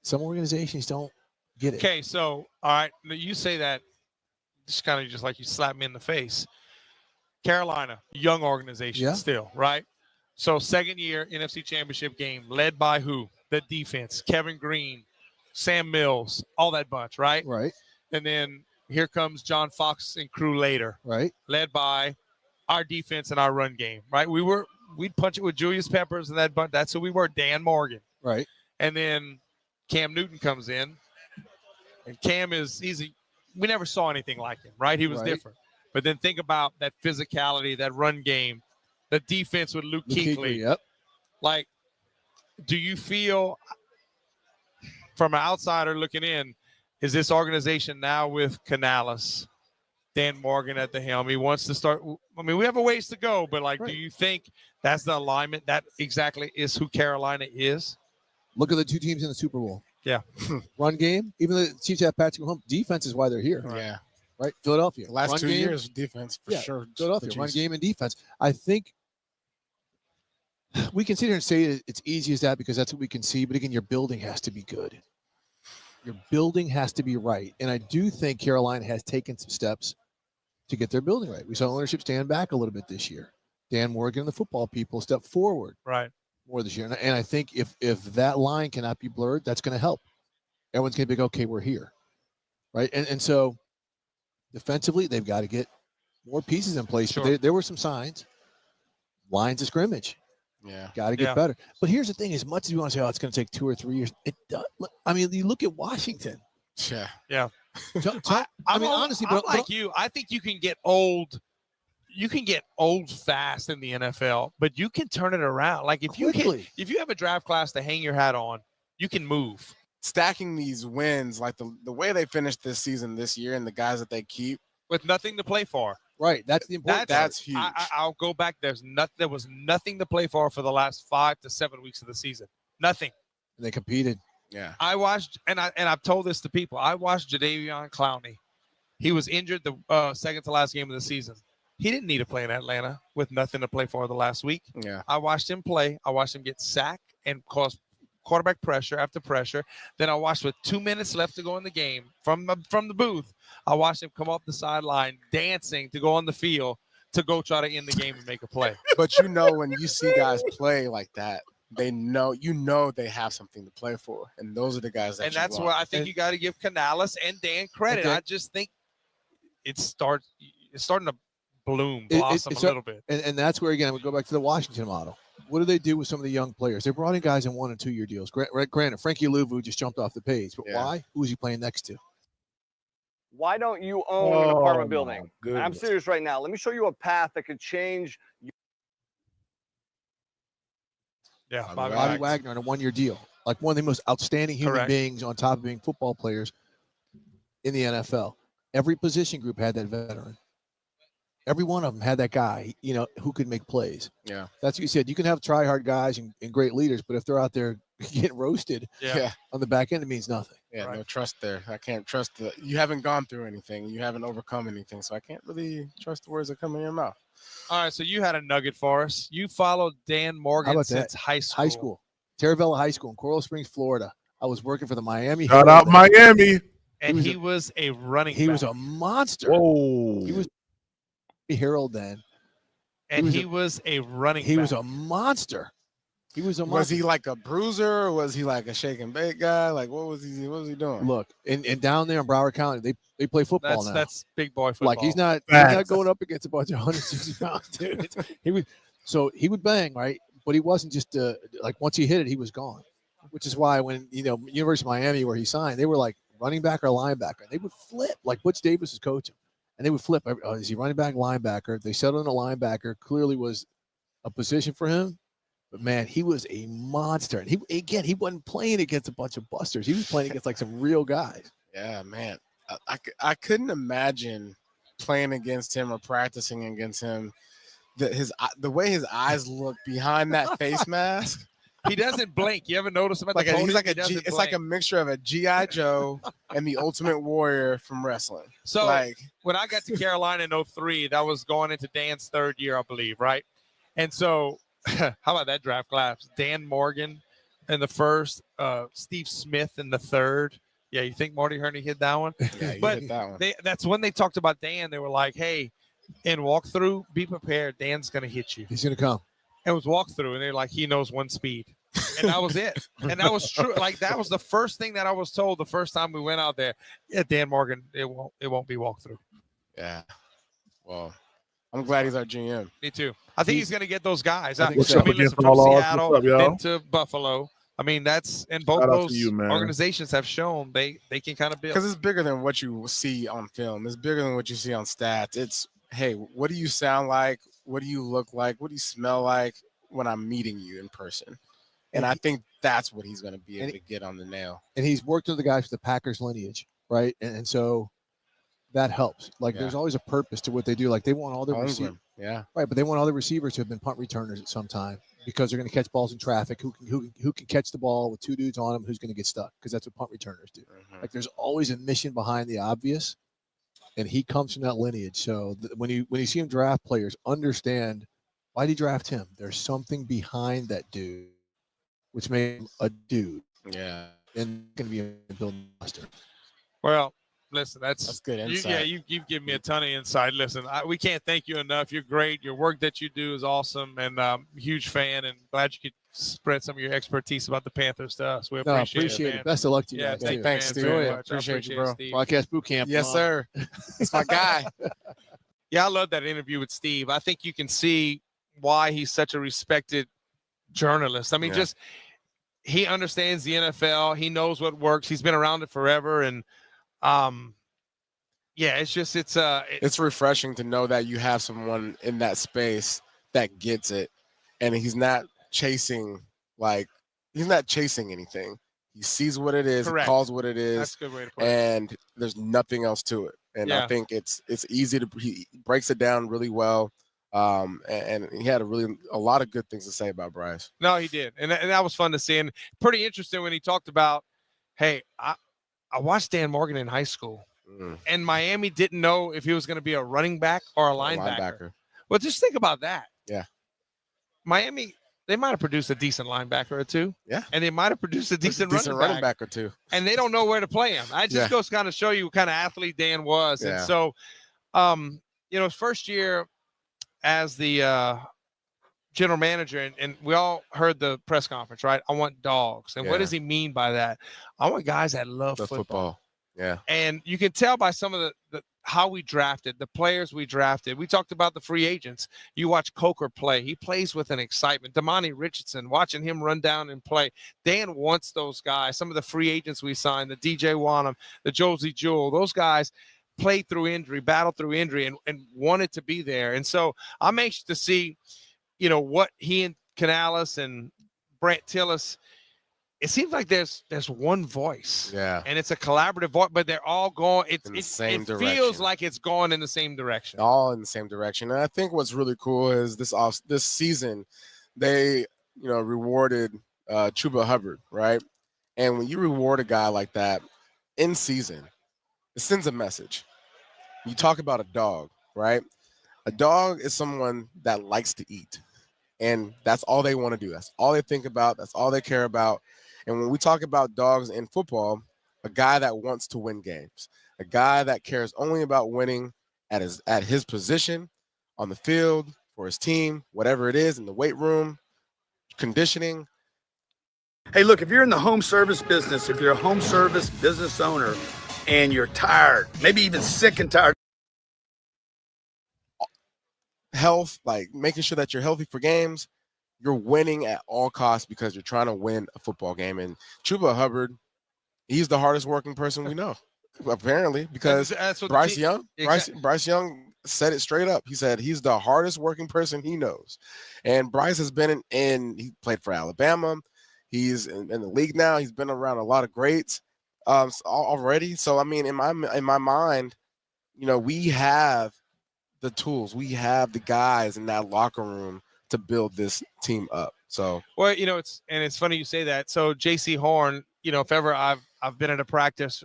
Some organizations don't get it. Okay, so, all right, you say that just kind of just like you slap me in the face. Carolina, young organization still, right? So second year NFC Championship game, led by who? The defense, Kevin Green, Sam Mills, all that bunch, right? Right. And then here comes John Fox and crew later. Right. Led by our defense and our run game, right? We'd punch it with Julius Peppers and that bunch. That's who we were, Dan Morgan. Right. And then Cam Newton comes in. And Cam we never saw anything like him, right? He was different. But then think about that physicality, that run game, the defense with Luke Kuechly. Yep. Like, do you feel, from an outsider looking in, is this organization now with Canales, Dan Morgan at the helm? He wants to start. I mean, we have a ways to go, but do you think that's the alignment? That exactly is who Carolina is? Look at the 2 teams in the Super Bowl. Yeah. Run game, even though the Chiefs have Patrick Mahomes, defense is why they're here. Yeah. Right? Philadelphia. The last run 2 game, years, defense for sure. Philadelphia, run game and defense. I think we can sit here and say it's easy as that because that's what we can see. But again, your building has to be good. Your building has to be right. And I do think Carolina has taken some steps to get their building right. We saw ownership stand back a little bit this year. Dan Morgan and the football people step forward more this year. And I think if that line cannot be blurred, that's going to help. Everyone's going to be like, okay, we're here. Right. And so defensively, they've got to get more pieces in place. Sure. But there were some signs. Lines of scrimmage. Yeah. Got to get better. But here's the thing. As much as you want to say, it's going to take 2 or 3 years, it does. I mean, you look at Washington. Yeah. Yeah. I mean, honestly, I'm like you. I think you can get old. You can get old fast in the NFL, but you can turn it around. Like if you have a draft class to hang your hat on, you can move. Stacking these wins, like the way they finished this season this year, and the guys that they keep with nothing to play for. Right. That's the important. That's huge. I'll go back. There was nothing to play for the last 5 to 7 weeks of the season. Nothing. And they competed. Yeah. I watched, and I've told this to people. I watched Jadeveon Clowney. He was injured the second to last game of the season. He didn't need to play in Atlanta with nothing to play for the last week. Yeah. I watched him play. I watched him get sacked and cause quarterback pressure after pressure. Then I watched with 2 minutes left to go in the game from the booth. I watched him come off the sideline dancing to go on the field to go try to end the game and make a play. But when you see guys play like that, they know they have something to play for, and those are the guys that. And that's where I think you got to give Canales and Dan credit. I just think it's starting to blossom a little bit. And that's where, again, we go back to the Washington model. What do they do with some of the young players? They brought in guys in 1 and 2 year deals. Granted, Frankie Louvu just jumped off the page, but why? Who is he playing next to? Why don't you own an apartment my building? goodness. I'm serious right now. Let me show you a path that could change. Yeah, Bobby Wagner on a 1 year deal. Like one of the most outstanding human beings on top of being football players in the NFL. Every position group had that veteran. Every one of them had that guy, who could make plays. Yeah. That's what you said. You can have try-hard guys and great leaders, but if they're out there getting roasted on the back end, it means nothing. Yeah, no trust there. I can't trust you haven't gone through anything. You haven't overcome anything, so I can't really trust the words that come in your mouth. All right, so you had a nugget for us. You followed Dan Morgan since high school. High school. Terravella High School in Coral Springs, Florida. I was working for the Miami Shout Herald out then. Miami. And he was a running He back. was a monster. Whoa. He was Herald then. And he was a running back. He was a monster. He was a Was monster. he like a bruiser or was he like a shake and bake guy? Like what was he doing? Look, and down there in Broward County, they play football now. That's big boy football. Like he's not going up against a bunch of 160 pound dudes. He would bang, right? But he wasn't just like once he hit it, he was gone. Which is why when University of Miami where he signed, they were like running back or linebacker. And they would flip like Butch Davis is coaching, and they would flip. Is he running back, linebacker? They settled on a linebacker. Clearly was a position for him. But man, he was a monster. And he wasn't playing against a bunch of busters. He was playing against like some real guys. Yeah, man. I couldn't imagine playing against him or practicing against him. The way his eyes look behind that face mask. He doesn't blink. You ever notice him at Like the podium? he's like He it's like a blink. mixture of a G.I. Joe and the Ultimate Warrior from wrestling. So like when I got to Carolina in 2003, that was going into Dan's third year, I believe, right? And so how about that draft class? Dan Morgan in the first, Steve Smith in the third. Yeah, you think Marty Herney hit that one? Yeah, you but hit that one. That's when they talked about Dan. They were like, hey, in walkthrough, be prepared. Dan's going to hit you. He's going to come. It was walkthrough, and they're like, he knows one speed. And that was it. And that was true. Like, that was the first thing that I was told the first time we went out there. Yeah, Dan Morgan, it won't be walkthrough. Yeah. Well, I'm glad he's our GM. Me too. I think he's going to get those guys. I What's mean, up listen, against from all odds? Seattle What's up, y'all? into Buffalo. I mean, and both Shout out to those you, man. organizations have shown they can kind of build. Because it's bigger than what you see on film. It's bigger than what you see on stats. It's, hey, what do you sound like? What do you look like? What do you smell like when I'm meeting you in person? And I think that's what he's going to be able to get on the nail. And he's worked with the guys with the Packers lineage, right? And so that helps. Like there's always a purpose to what they do. Like they want all their receivers. Yeah. Right, but they want all the receivers to have been punt returners at some time because they're going to catch balls in traffic. Who can catch the ball with two dudes on them? Who's going to get stuck? Because that's what punt returners do. Like there's always a mission behind the obvious, and he comes from that lineage. So when you see him draft players, understand why did he draft him? There's something behind that dude, which made him a dude. Yeah, and going to be a building master. Well, listen, that's good insight. You've given me a ton of insight. Listen, we can't thank you enough. You're great. Your work that you do is awesome, and huge fan. And glad you could spread some of your expertise about the Panthers to us. We appreciate it. Best of luck to you guys. Thanks, Steve. Appreciate you, bro. Steve. Podcast boot camp. Yes, sir. It's my guy. Yeah, I love that interview with Steve. I think you can see why he's such a respected journalist. I mean, just he understands the NFL. He knows what works. He's been around it forever, and it's refreshing to know that you have someone in that space that gets it, and he's not chasing anything. He sees what it is, he calls what it is. That's a good way to put it. And there's nothing else to it. And I think it's easy he breaks it down really well. And he had a lot of good things to say about Bryce. No, he did, and that was fun to see, and pretty interesting when he talked about, hey, I watched Dan Morgan in high school, and Miami didn't know if he was going to be a running back or a linebacker. Well, just think about that. Yeah, Miami, they might have produced a decent linebacker or two. Yeah, and they might have produced a decent running back or two, and they don't know where to play him. I just goes to kind of show you what kind of athlete Dan was, and so, his first year as the general manager, and we all heard the press conference, right? I want dogs. And what does he mean by that? I want guys that love football. Yeah. And you can tell by some of the how we drafted, the players we drafted. We talked about the free agents. You watch Coker play. He plays with an excitement. Damani Richardson, watching him run down and play. Dan wants those guys. Some of the free agents we signed, the DJ Wanham, the Josie Jewell, those guys played through injury, battled through injury, and wanted to be there. And so I'm anxious to see, what he and Canales and Brant Tillis, it seems like there's one voice. Yeah. And it's a collaborative voice, but they're all going, it direction. feels like it's going in the same direction. All in the same direction. And I think what's really cool is this season, they, rewarded Chuba Hubbard, right? And when you reward a guy like that in season, it sends a message. You talk about a dog, right? A dog is someone that likes to eat, and that's all they want to do. That's all they think about. That's all they care about. And when we talk about dogs in football, a guy that wants to win games, a guy that cares only about winning at his position, on the field, for his team, whatever it is, in the weight room, conditioning. Hey, look, if you're in the home service business, if you're a home service business owner and you're tired, maybe even sick and tired. Health, like making sure that you're healthy for games, you're winning at all costs because you're trying to win a football game. And Chuba Hubbard, he's the hardest working person we know, apparently, because That's what Bryce Young, Exactly. Bryce Young said it straight up. He said he's the hardest working person he knows. And Bryce has been he played for Alabama. He's in the league now. He's been around a lot of greats already. So, I mean, in my mind, we have the tools. We have the guys in that locker room to build this team up. So, well, it's funny you say that. So JC Horn, if ever I've been at a practice,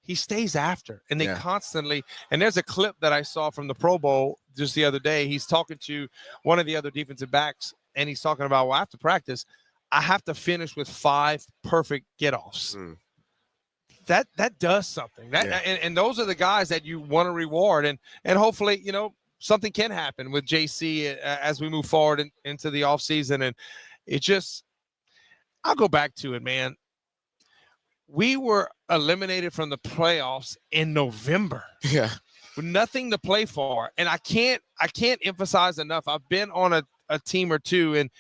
he stays after, and they constantly. And there's a clip that I saw from the Pro Bowl just the other day. He's talking to one of the other defensive backs, and he's talking about, well, after practice, I have to finish with 5 perfect get-offs. That does something. And those are the guys that you want to reward, and hopefully, something can happen with JC as we move forward into the offseason. And it just, I'll go back to it, man. We were eliminated from the playoffs in November. Yeah. With nothing to play for. And I can't emphasize enough. I've been on a team or two, and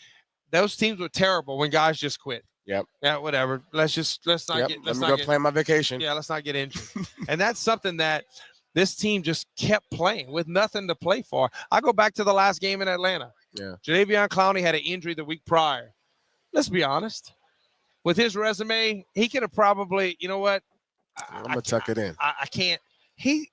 those teams were terrible when guys just quit. Yep. Yeah, whatever. Let's not go plan my vacation. Yeah, let's not get injured. And that's something that this team just kept playing with nothing to play for. I go back to the last game in Atlanta. Yeah. Jadeveon Clowney had an injury the week prior. Let's be honest. With his resume, he could have probably, you know what? I'm gonna tuck it in. I can't. He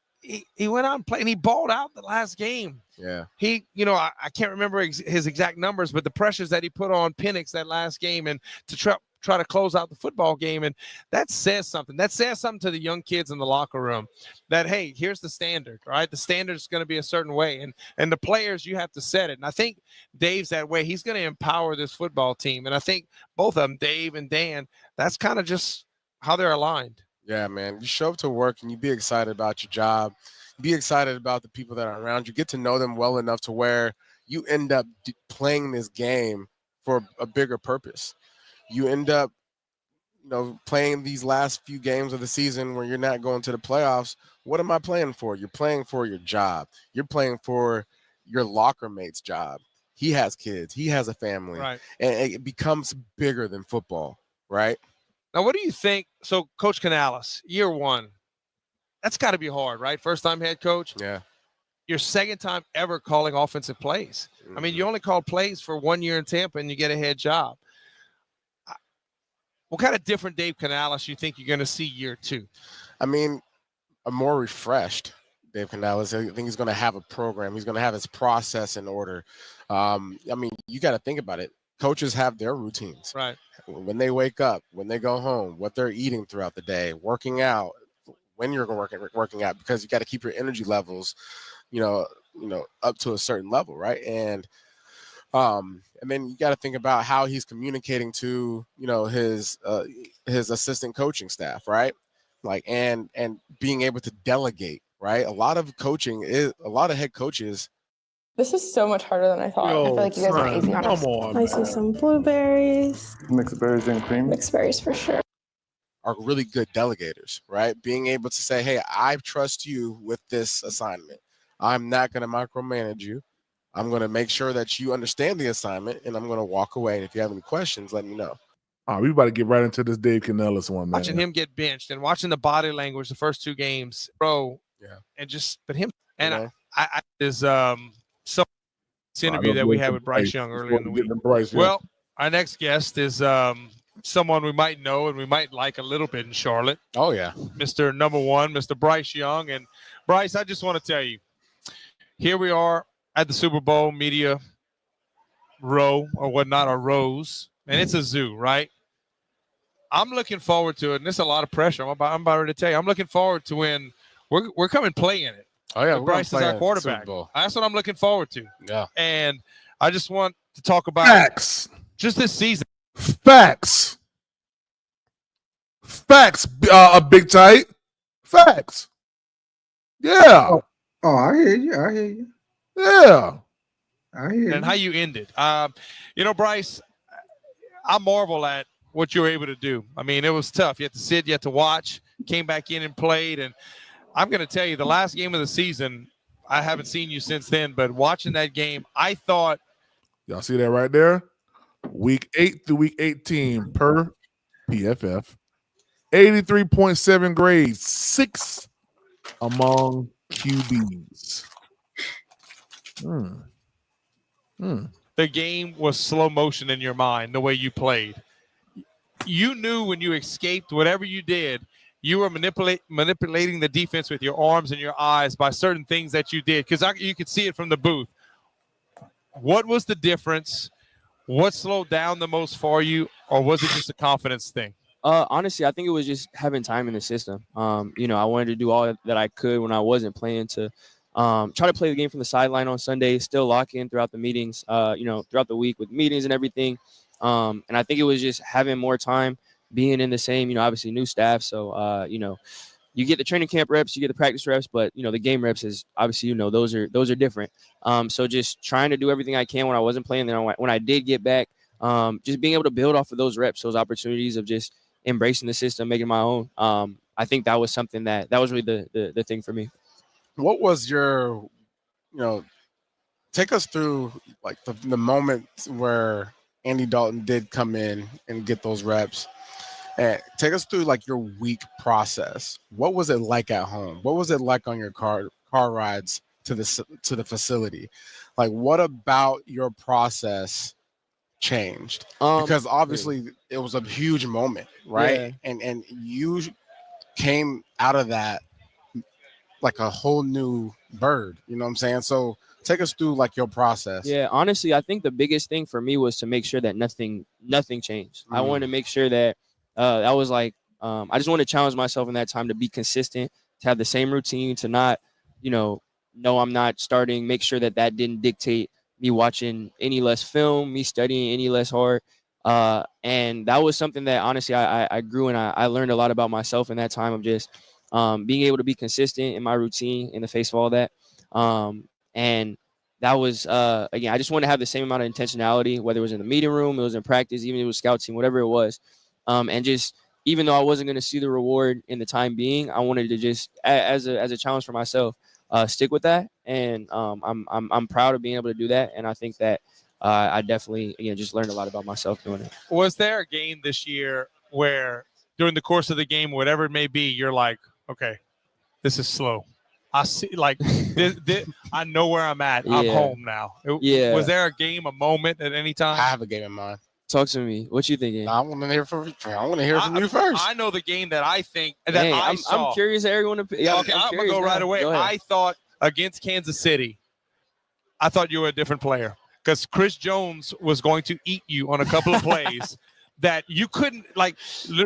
went out and played, and he balled out the last game. Yeah. He, I can't remember his exact numbers, but the pressures that he put on Penix that last game, and to try to close out the football game, and that says something. That says something to the young kids in the locker room that, hey, here's the standard, right? The standard is going to be a certain way, and the players, you have to set it. And I think Dave's that way. He's going to empower this football team, and I think both of them, Dave and Dan, that's kind of just how they're aligned. Yeah, man. You show up to work and you be excited about your job. Be excited about the people that are around you. Get to know them well enough to where you end up playing this game for a bigger purpose. You end up, playing these last few games of the season where you're not going to the playoffs. What am I playing for? You're playing for your job. You're playing for your locker mate's job. He has kids. He has a family. Right. And it becomes bigger than football, right? Now, what do you think? So, Coach Canales, year 1, that's got to be hard, right? First-time head coach. Yeah. Your second time ever calling offensive plays. I mean, you only call plays for 1 year in Tampa, and you get a head job. What kind of different Dave Canales you think you're going to see year 2? I mean, a more refreshed Dave Canales. I think he's going to have a program. He's going to have his process in order. I mean, you got to think about it. Coaches have their routines. Right. When they wake up, when they go home, what they're eating throughout the day, working out, when you're working out, because you got to keep your energy levels, up to a certain level, right? And then you got to think about how he's communicating to, his assistant coaching staff, right? Like, and being able to delegate, right? A lot of head coaches. This is so much harder than I thought. I feel like you guys were easy on us. Come on, I see some blueberries. Mixed berries and cream. Mixed berries for sure. Are really good delegators, right? Being able to say, hey, I trust you with this assignment. I'm not going to micromanage you. I'm going to make sure that you understand the assignment, and I'm going to walk away. And if you have any questions, let me know. All right, we about to get right into this Dave Canales one, man. Watching him get benched and watching the body language the first 2 games, bro. Yeah. And I is some interview that we had with Bryce Young earlier in the week. Well, our next guest is someone we might know and we might like a little bit in Charlotte. Oh, yeah. Mr. Number 1, Mr. Bryce Young. And Bryce, I just want to tell you, here we are at the Super Bowl media row or whatnot, or rows, and it's a zoo, right? I'm looking forward to it, and there's a lot of pressure. I'm about to tell you, I'm looking forward to when we're coming play in it. Oh, yeah. Bryce is our quarterback. That's what I'm looking forward to. Yeah. And I just want to talk about Facts. Just this season. Facts. A big tight. Facts. Yeah. Oh, I hear you. Yeah. I hear you. And how you ended. Bryce, I marvel at what you were able to do. I mean, it was tough. You had to sit, you had to watch, came back in and played. And I'm going to tell you, the last game of the season, I haven't seen you since then, but watching that game, I thought. Y'all see that right there? Week 8 through week 18 per PFF. 83.7 grades, 6th among QBs. The game was slow motion in your mind, the way you played. You knew when you escaped, whatever you did, you were manipulating the defense with your arms and your eyes by certain things that you did, because you could see it from the booth. What was the difference? What slowed down the most for you, or was it just a confidence thing? Honestly, I think it was just having time in the system. I wanted to do all that I could when I wasn't playing to try to play the game from the sideline on Sunday, still lock in throughout the meetings, throughout the week with meetings and everything. And I think it was just having more time, being in the same, obviously new staff. So, you get the training camp reps, you get the practice reps, but, the game reps is obviously, those are different. So just trying to do everything I can when I wasn't playing. Then when I did get back, just being able to build off of those reps, those opportunities of just embracing the system, making my own. I think that was something that was really the thing for me. What was your, take us through like the moment where Andy Dalton did come in and get those reps. And take us through like your week process. What was it like at home? What was it like on your car rides to the facility? Like, what about your process changed? Because obviously it was a huge moment, right? Yeah. And you came out of that like a whole new bird, you know what I'm saying? So take us through like your process. Yeah, honestly, I think the biggest thing for me was to make sure that nothing changed. I wanted to make sure that that was like, I just want to challenge myself in that time to be consistent, to have the same routine, to not, know I'm not starting, make sure that didn't dictate me watching any less film, me studying any less hard. And that was something that honestly I grew and I learned a lot about myself in that time of just being able to be consistent in my routine in the face of all that. And that was, again, I just want to have the same amount of intentionality, whether it was in the meeting room, it was in practice, even if it was scout team, whatever it was. And just, even though I wasn't going to see the reward in the time being, I wanted to just, as a challenge for myself, stick with that. And I'm proud of being able to do that. And I think that I definitely, again, just learned a lot about myself doing it. Was there a game this year where during the course of the game, whatever it may be, you're like, okay, this is slow. I see, like, I know where I'm at. I'm home now. Was there a game, a moment at any time? I have a game in mind. Talk to me. What you thinking? I want to hear from you first. I know the game that I think that I saw. I'm curious. Everyone. Okay, I'm gonna go right away. I thought against Kansas City, I thought you were a different player because Chris Jones was going to eat you on a couple of plays that you couldn't, like,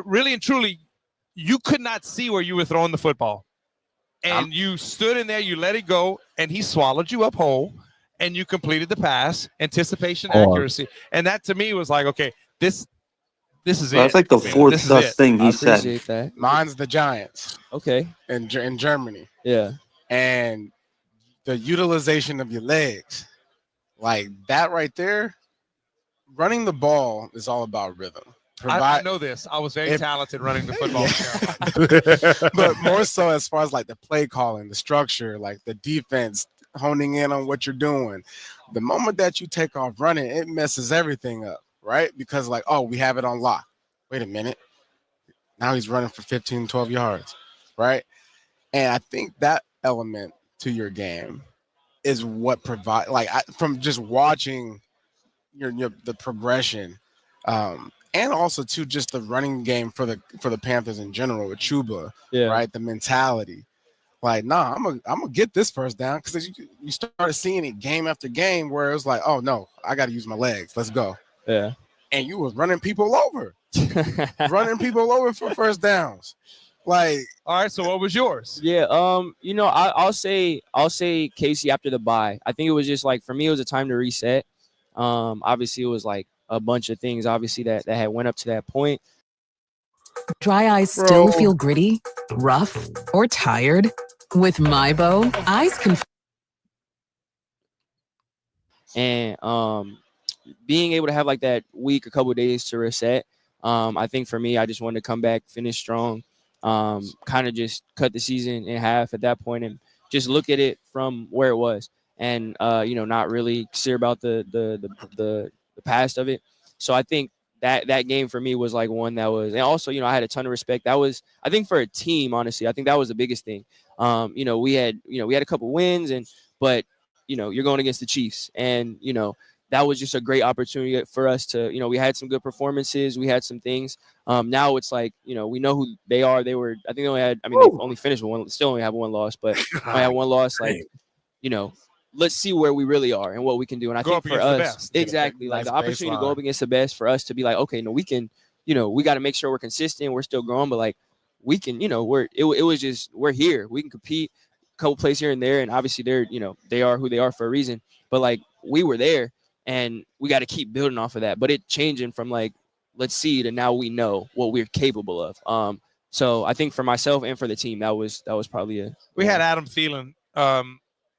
really and truly, you could not see where you were throwing the football. And you stood in there, you let it go, and he swallowed you up whole, and you completed the pass, anticipation, accuracy. And that, to me, was like, okay, this is it. That's like the fourth best thing he said. That. Mine's the Giants. Okay. In Germany. Yeah. And the utilization of your legs, like that right there, running the ball is all about rhythm. I know this. I was very talented running the football. But more so as far as like the play calling, the structure, like the defense honing in on what you're doing. The moment that you take off running, it messes everything up, right? Because like, oh, we have it on lock. Wait a minute. Now he's running for 15, 12 yards, right? And I think that element to your game is what provide, like, from just watching the progression, and also too just the running game for the Panthers in general with Chuba, right? The mentality, like, nah, I'm gonna get this first down, because you started seeing it game after game where it was like, oh no, I got to use my legs. Let's go. Yeah. And you was running people over, for first downs. Like, all right. So what was yours? Yeah. I'll say Casey after the bye. I think it was just like, for me, it was a time to reset. Obviously it was like a bunch of things, obviously, that had went up to that point. Dry eyes still feel gritty, rough, or tired? With MyBo, eyes can. And being able to have like that week, a couple of days to reset. I think for me, I just wanted to come back, finish strong, kind of just cut the season in half at that point and just look at it from where it was, and not really care about the past of it. So I think that game for me was like one that was, and also I had a ton of respect. That was, I think, for a team, honestly, I think that was the biggest thing. We had a couple wins, but you're going against the Chiefs, and that was just a great opportunity for us to, we had some good performances, we had some things. Now it's like, we know who they are. They only finished with one, still only have one loss, but I had one loss. Like, let's see where we really are and what we can do. And I think for us, exactly, like the opportunity to go up against the best, for us to be like, okay, no, we can, we got to make sure we're consistent. We're still growing, but like we can, it was just, we're here. We can compete a couple plays here and there. And obviously they're, they are who they are for a reason. But like we were there, and we got to keep building off of that. But it changing from like, let's see, to now we know what we're capable of. So I think for myself and for the team, that was probably We had Adam Thielen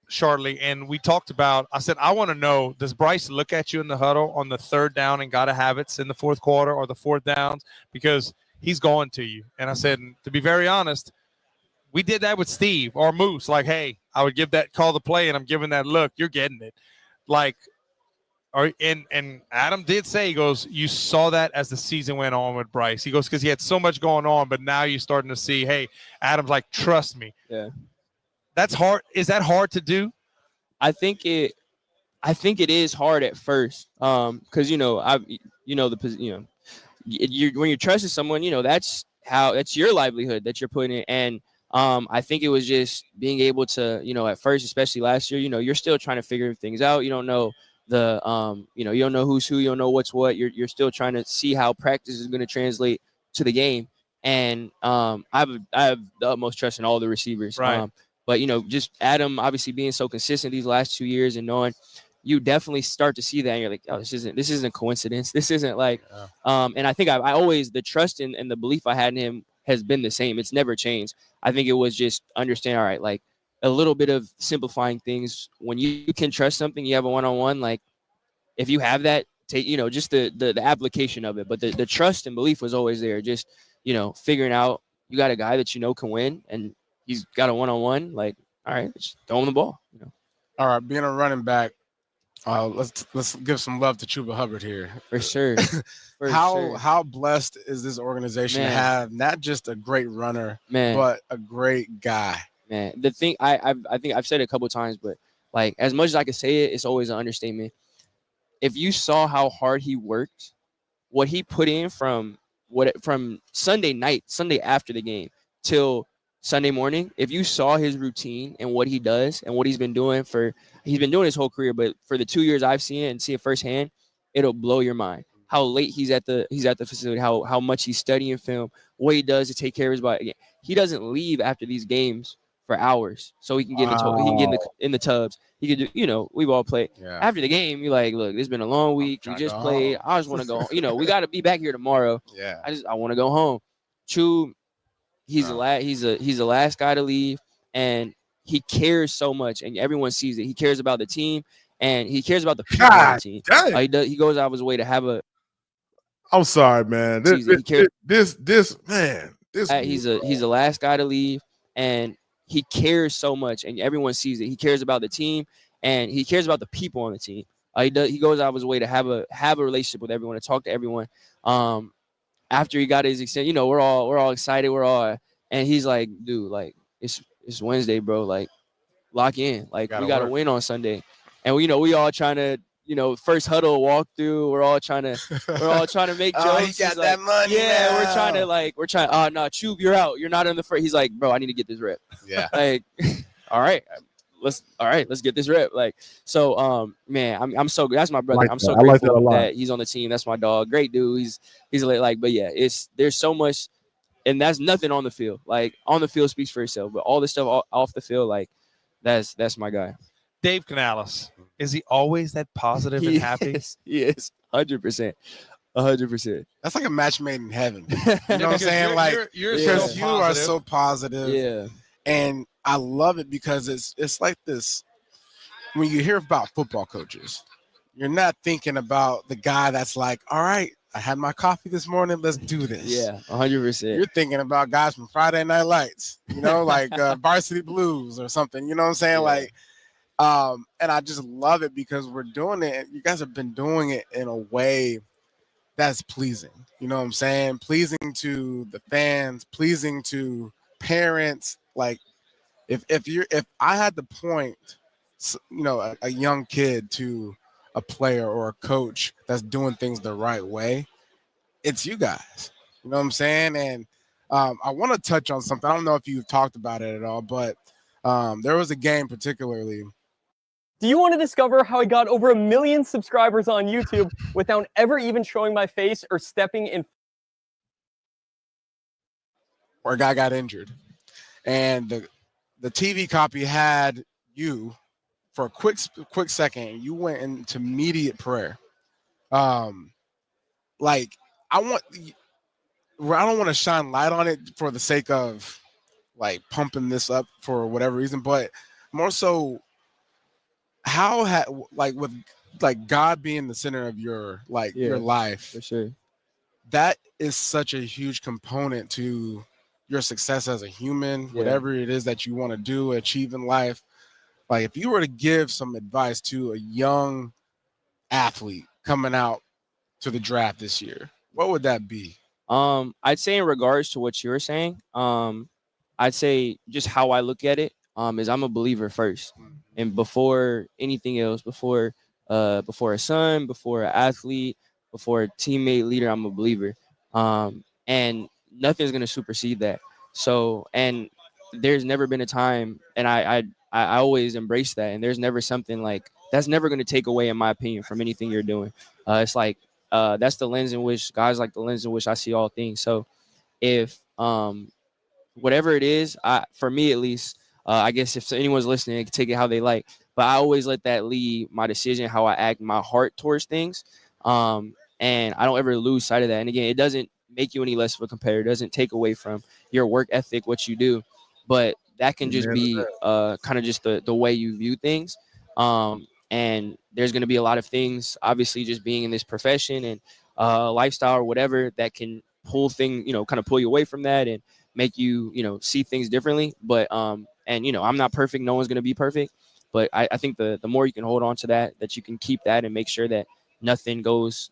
shortly, and we talked about, I said, I want to know, does Bryce look at you in the huddle on the third down and gotta have it in the fourth quarter or the fourth downs? Because he's going to you. And I said, to be very honest, we did that with Steve or Moose. Like, hey, I would give that call the play, and I'm giving that look. You're getting it. Like, and Adam did say, he goes, you saw that as the season went on with Bryce. He goes, because he had so much going on, but now you're starting to see, hey, Adam's like, trust me. Yeah. That's hard. Is that hard to do? I think it is hard at first. Because when you're trusting someone, that's your livelihood that you're putting in. And I think it was just being able to, at first, especially last year, you're still trying to figure things out. You don't know you don't know who's who, you don't know what's what. You're still trying to see how practice is going to translate to the game. And I have the utmost trust in all the receivers. Right. But just Adam obviously being so consistent these last 2 years, and knowing, you definitely start to see that, and you're like, oh, this isn't coincidence. This isn't like, and I think I always, the trust and the belief I had in him has been the same. It's never changed. I think it was just understand, all right, like a little bit of simplifying things. When you can trust something, you have a one-on-one, like if you have that, take, just the application of it. But the trust and belief was always there. Just, figuring out, you got a guy that can win, and he's got a one-on-one, like, all right, just throw him the ball. All right, being a running back, let's give some love to Chuba Hubbard here. For sure. How blessed is this organization to have not just a great runner, but a great guy? Man, the thing I think I've said it a couple of times, but like as much as I can say it, it's always an understatement. If you saw how hard he worked, what he put in from Sunday night, Sunday after the game till Sunday morning, if you saw his routine and what he does and what he's been doing his whole career, but for the 2 years I've seen it and see it firsthand, it'll blow your mind. How late he's at the facility, how much he's studying film, what he does to take care of his body. He doesn't leave after these games for hours, so he can get in the tubs. He could do, we've all played. Yeah. After the game, you're like, look, it's been a long week. We just played. I just want to go home. We got to be back here tomorrow. Yeah. I want to go home. Chew, he's the last guy to leave, and he cares so much, and everyone sees it. He cares about the team, and he cares about the people on the team. He goes out of his way to have a. I'm sorry, man. He's the last guy to leave, and he cares so much, and everyone sees it. He cares about the team, and he cares about the people on the team. He goes out of his way to have a relationship with everyone, to talk to everyone. After he got his extension, we're all excited. And he's like, dude, like it's Wednesday, bro. Like, lock in. Like, we got to win on Sunday. And we all trying to, first huddle walkthrough. We're all trying to make jokes. He got that money. Yeah, now. we're trying. No, Chub, you're out. You're not in the first. He's like, bro, I need to get this rep. Yeah. Like, all right, let's get this rep. Like, so, man, I'm so good. That's my brother. I'm so grateful that he's on the team. That's my dog. Great dude. He's like, but yeah, there's so much, and that's nothing on the field. Like, on the field speaks for itself, but all the stuff off the field, like, that's my guy. Dave Canales, is he always that positive and happy? Yes, 100%. 100%. That's like a match made in heaven. You know what I'm saying? Because you are so positive. Yeah. And I love it because it's like this. When you hear about football coaches, You're not thinking about the guy that's like, all right, I had my coffee this morning. Let's do this. Yeah, 100%. You're thinking about guys from Friday Night Lights, like Varsity Blues or something. You know what I'm saying? Yeah. And I just love it because we're doing it. You guys have been doing it in a way that's pleasing. You know what I'm saying? Pleasing to the fans, pleasing to parents. Like if I had to point, a young kid to a player or a coach that's doing things the right way, it's you guys. You know what I'm saying? And I want to touch on something. I don't know if you've talked about it at all, but there was a game particularly. Do you want to discover how I got over 1 million subscribers on YouTube without ever even showing my face or stepping in? Where a guy got injured, and the TV copy had you for a quick second. You went into immediate prayer. I don't want to shine light on it for the sake of like pumping this up for whatever reason, but more so with God being the center of your your life, for sure. That is such a huge component to your success as a human, whatever it is that you want to do, achieve in life. Like if you were to give some advice to a young athlete coming out to the draft this year, what would that be? I'd say in regards to what you were saying, I'd say just how I look at it, is I'm a believer first. And before anything else, before a son, before an athlete, before a teammate, leader, I'm a believer. And nothing's gonna supersede that. So, and there's never been a time, and I always embrace that. And there's never something like that's never gonna take away, in my opinion, from anything you're doing. It's like that's the lens in which guys like the lens in which I see all things. So, if whatever it is, for me at least. I guess if anyone's listening, they can take it how they like. But I always let that lead my decision, how I act, my heart towards things. And I don't ever lose sight of that. And again, it doesn't make you any less of a competitor. It doesn't take away from your work ethic, what you do. But that can just be kind of just the way you view things. And there's going to be a lot of things, obviously, just being in this profession and lifestyle or whatever that can pull kind of pull you away from that and make you, see things differently. But and, I'm not perfect. No one's going to be perfect. But I think the more you can hold on to that you can keep that and make sure that nothing goes,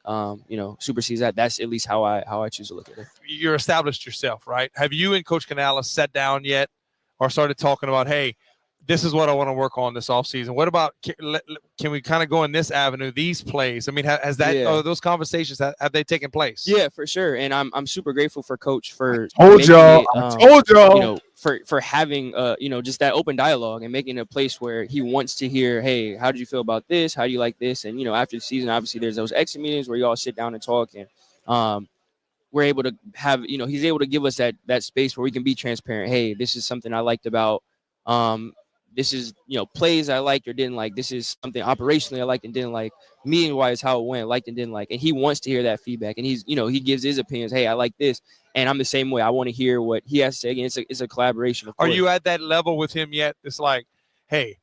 supersedes that. That's at least how I choose to look at it. You're established yourself, right? Have you and Coach Canales sat down yet or started talking about, hey, this is what I want to work on this offseason? What about, can we kind of go in this avenue, these plays? I mean, has that, those conversations, have they taken place? Yeah, for sure. And I'm super grateful for Coach for I told y'all. For having, just that open dialogue and making a place where he wants to hear, hey, how did you feel about this? How do you like this? And, after the season, obviously there's those exit meetings where you all sit down and talk, and we're able to have, he's able to give us that space where we can be transparent. Hey, this is something I liked about, this is, plays I liked or didn't like. This is something operationally I liked and didn't like. Meaning-wise, how it went, liked and didn't like. And he wants to hear that feedback. And he's, he gives his opinions. Hey, I like this. And I'm the same way. I want to hear what he has to say. Again, it's a collaboration. Of course. Are you at that level with him yet? It's like, hey,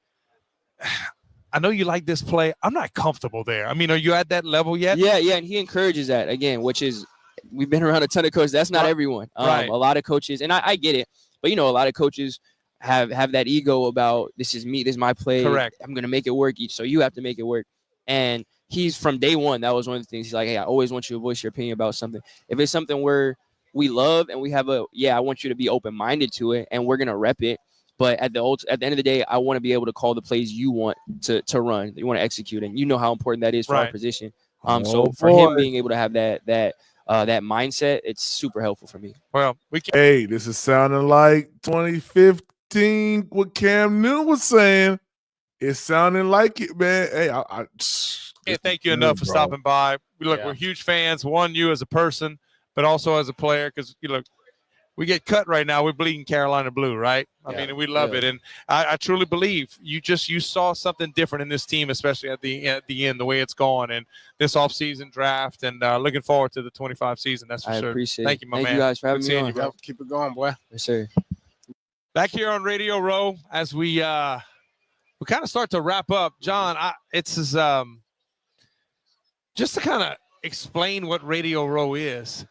I know you like this play. I'm not comfortable there. I mean, are you at that level yet? Yeah. And he encourages that, again, which is, we've been around a ton of coaches. That's not everyone. Right. A lot of coaches, and I get it. But, a lot of coaches have that ego about this is me, this is my play. Correct. I'm going to make it work. So you have to make it work. And he's from day one. That was one of the things. He's like, hey, I always want you to voice your opinion about something. If it's something where we love and we have I want you to be open-minded to it and we're going to rep it. But at the end of the day, I want to be able to call the plays you want to run, you want to execute. And how important that is for our position. So for him being able to have that mindset, it's super helpful for me. Well, hey, this is sounding like 2015. What Cam Newton was saying, it's sounding like it, man. Hey, I can't thank you enough for stopping by. We're huge fans. One, you as a person, but also as a player, because we get cut right now. We're bleeding Carolina blue, right? I mean, we love it, and I truly believe you saw something different in this team, especially at the end, the way it's gone, and this offseason draft, and looking forward to the 25 season. That's for sure. I appreciate it. Thank you, my man. Thank you guys for having me on. You, bro. Keep it going, boy. Yes, sir. Back here on Radio Row, as we kind of start to wrap up, John. just to kind of explain what Radio Row is.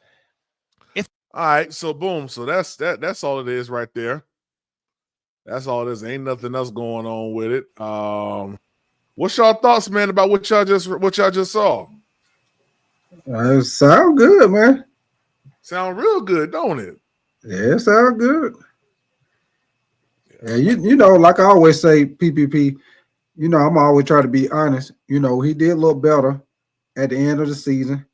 All right, so boom, so that's all it is right there. That's all it is. Ain't nothing else going on with it. What's y'all thoughts, man, about what y'all just saw? It sound good, man. Sound real good, don't it? Yeah, it sound good. Yeah, you know, like I always say, PPP, you know, I'm always trying to be honest. You know, he did a little better at the end of the season.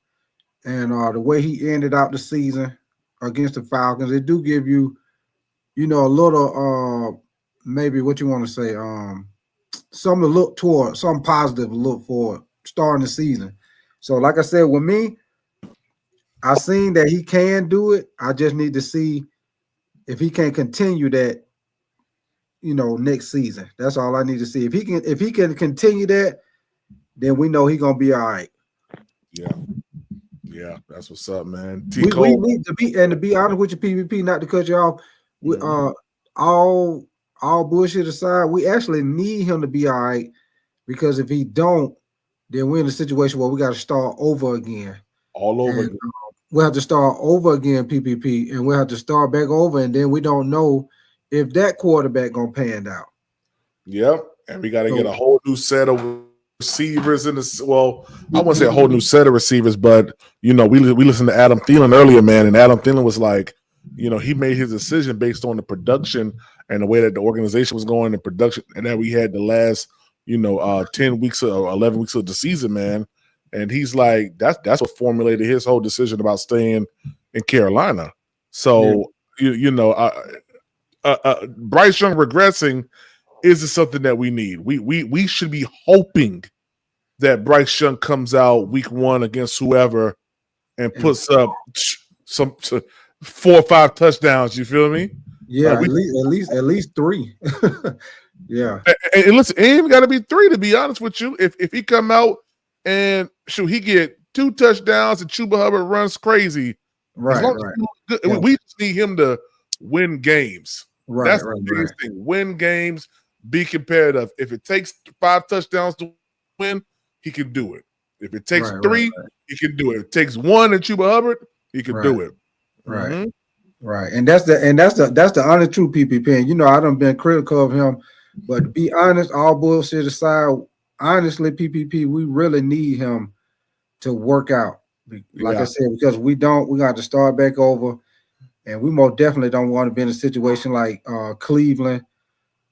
And the way he ended out the season against the Falcons, it do give you, you know, a little maybe what you want to say, something to look toward, something positive to look for starting the season. So, like I said, with me, I seen that he can do it. I just need to see if he can continue that, you know, next season. That's all I need to see. If he can continue that, then we know he's gonna be all right. Yeah, that's what's up, man. We need to be honest with you, PvP, not to cut you off. We all bullshit aside, we actually need him to be all right, because if he don't, then we're in a situation where we got to start over again. All over again. We'll have to start over again, PPP, and we'll have to start back over, and then we don't know if that quarterback gonna pan out. Yep, and we got to get a whole new set of receivers in the. Well, I wouldn't say a whole new set of receivers, but you know, we listened to Adam Thielen earlier, man, and Adam Thielen was like, you know, he made his decision based on the production and the way that the organization was going in production, and that we had the last, you know, 10 weeks or 11 weeks of the season, man. And he's like, that's what formulated his whole decision about staying in Carolina. So you know, Bryce Young regressing is something that we need. We should be hoping that Bryce Young comes out week 1 against whoever and puts up some 4 or 5 touchdowns. You feel me? Yeah, at least 3. Yeah, and listen, it ain't even got to be 3, to be honest with you. If he come out and he get 2 touchdowns and Chuba Hubbard runs crazy, right? We just need him to win games. Right, that's the biggest thing. Win games, be competitive. If it takes 5 touchdowns to win, he can do it. If it takes 3, he can do it. If it takes 1 and Chuba Hubbard, he can do it. Right. Right. And that's the honest truth, PPP. And you know, I done been critical of him, but to be honest, all bullshit aside, honestly, PPP, we really need him to work out. Like I said, because we got to start back over, and we most definitely don't want to be in a situation like Cleveland.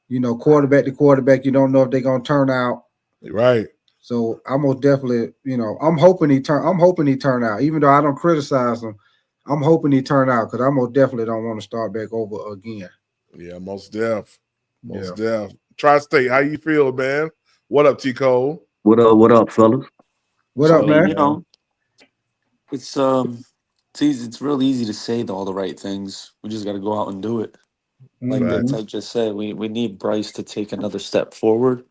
You know, quarterback to quarterback, you don't know if they're gonna turn out. Right. So I'm most definitely, you know, I'm hoping he turn out, even though I don't criticize him. I'm hoping he turn out, because I most definitely don't want to start back over again. Yeah, most def. Tri-State, how you feel, man? What up, T. Cole? What up, fellas? What up, man? You know, it's easy. It's real easy to say all the right things. We just got to go out and do it. Like that Ted just said, we need Bryce to take another step forward,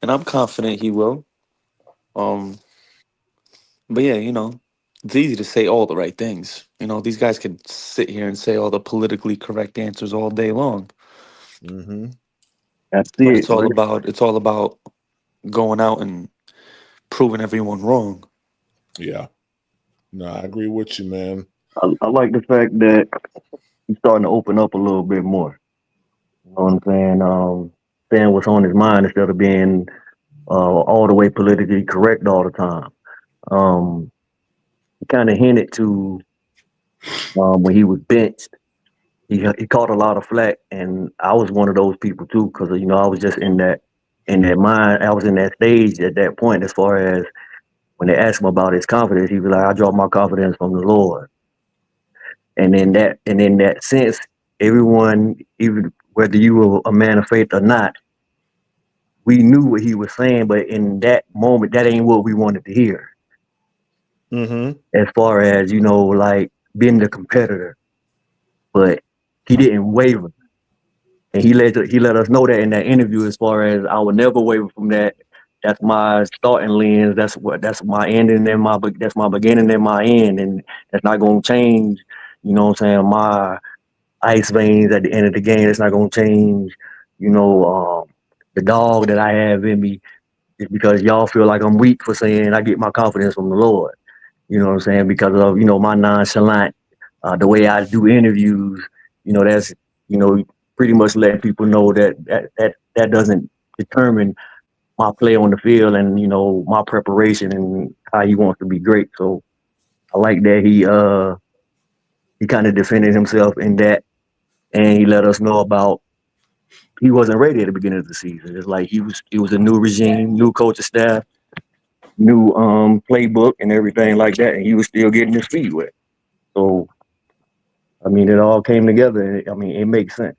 and I'm confident he will. But yeah, you know, it's easy to say all the right things. You know, these guys can sit here and say all the politically correct answers all day long. Mm-hmm. That's it. But it's all about going out and proving everyone wrong. Yeah. No, I agree with you, man. I like the fact that he's starting to open up a little bit more. You know what I'm saying? Saying what's on his mind instead of being all the way politically correct all the time. He kind of hinted to when he was benched. He caught a lot of flack, and I was one of those people too, because you know I was just in that mind. I was in that stage at that point. As far as when they asked him about his confidence, he was like, "I draw my confidence from the Lord." And in that sense, everyone, even whether you were a man of faith or not, we knew what he was saying. But in that moment, that ain't what we wanted to hear. Mm-hmm. As far as, you know, like being the competitor, but he didn't waver, and he let us know that in that interview. As far as I would never waver from that. That's my starting lens. That's my ending and that's my beginning and my end, and that's not gonna change. You know what I'm saying? My ice veins at the end of the game. It's not gonna change. You know, the dog that I have in me. It's because y'all feel like I'm weak for saying I get my confidence from the Lord. You know what I'm saying? Because of, you know, my nonchalant, the way I do interviews, you know, that's, you know, pretty much letting people know that doesn't determine my play on the field and, you know, my preparation and how he wants to be great. So I like that he kind of defended himself in that, and he let us know about he wasn't ready at the beginning of the season. It's like it was a new regime, new coaching staff, new playbook and everything like that, and he was still getting his feet wet. So I mean, it all came together. I mean, it makes sense.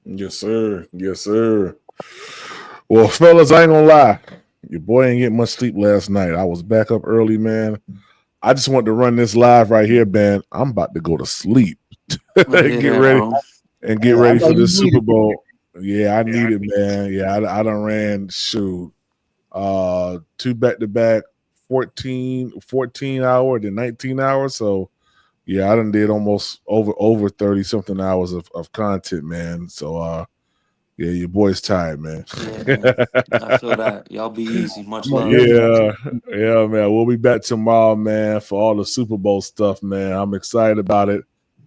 Yes, sir. Yes, sir. Well, fellas, I ain't gonna lie. Your boy ain't getting much sleep last night. I was back up early, man. I just wanted to run this live right here, man. I'm about to go to sleep. Get ready for this Super Bowl. Yeah, I need it, man. Yeah, I done ran 2 back-to-back 14 hour, then 19 hours. So yeah, I done did almost over 30 something hours of content, man. So yeah, your boy's tired, man. Yeah, I feel that. Y'all be easy. Much love. Yeah, man. We'll be back tomorrow, man, for all the Super Bowl stuff, man. I'm excited about it.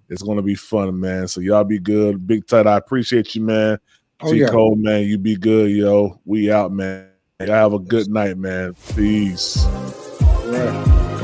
It's gonna be fun, man. So y'all be good. Big Tight, I appreciate you, man. Oh, G yeah. Cole, man, you be good, yo. We out, man. Y'all have a good night, man. Peace. Right.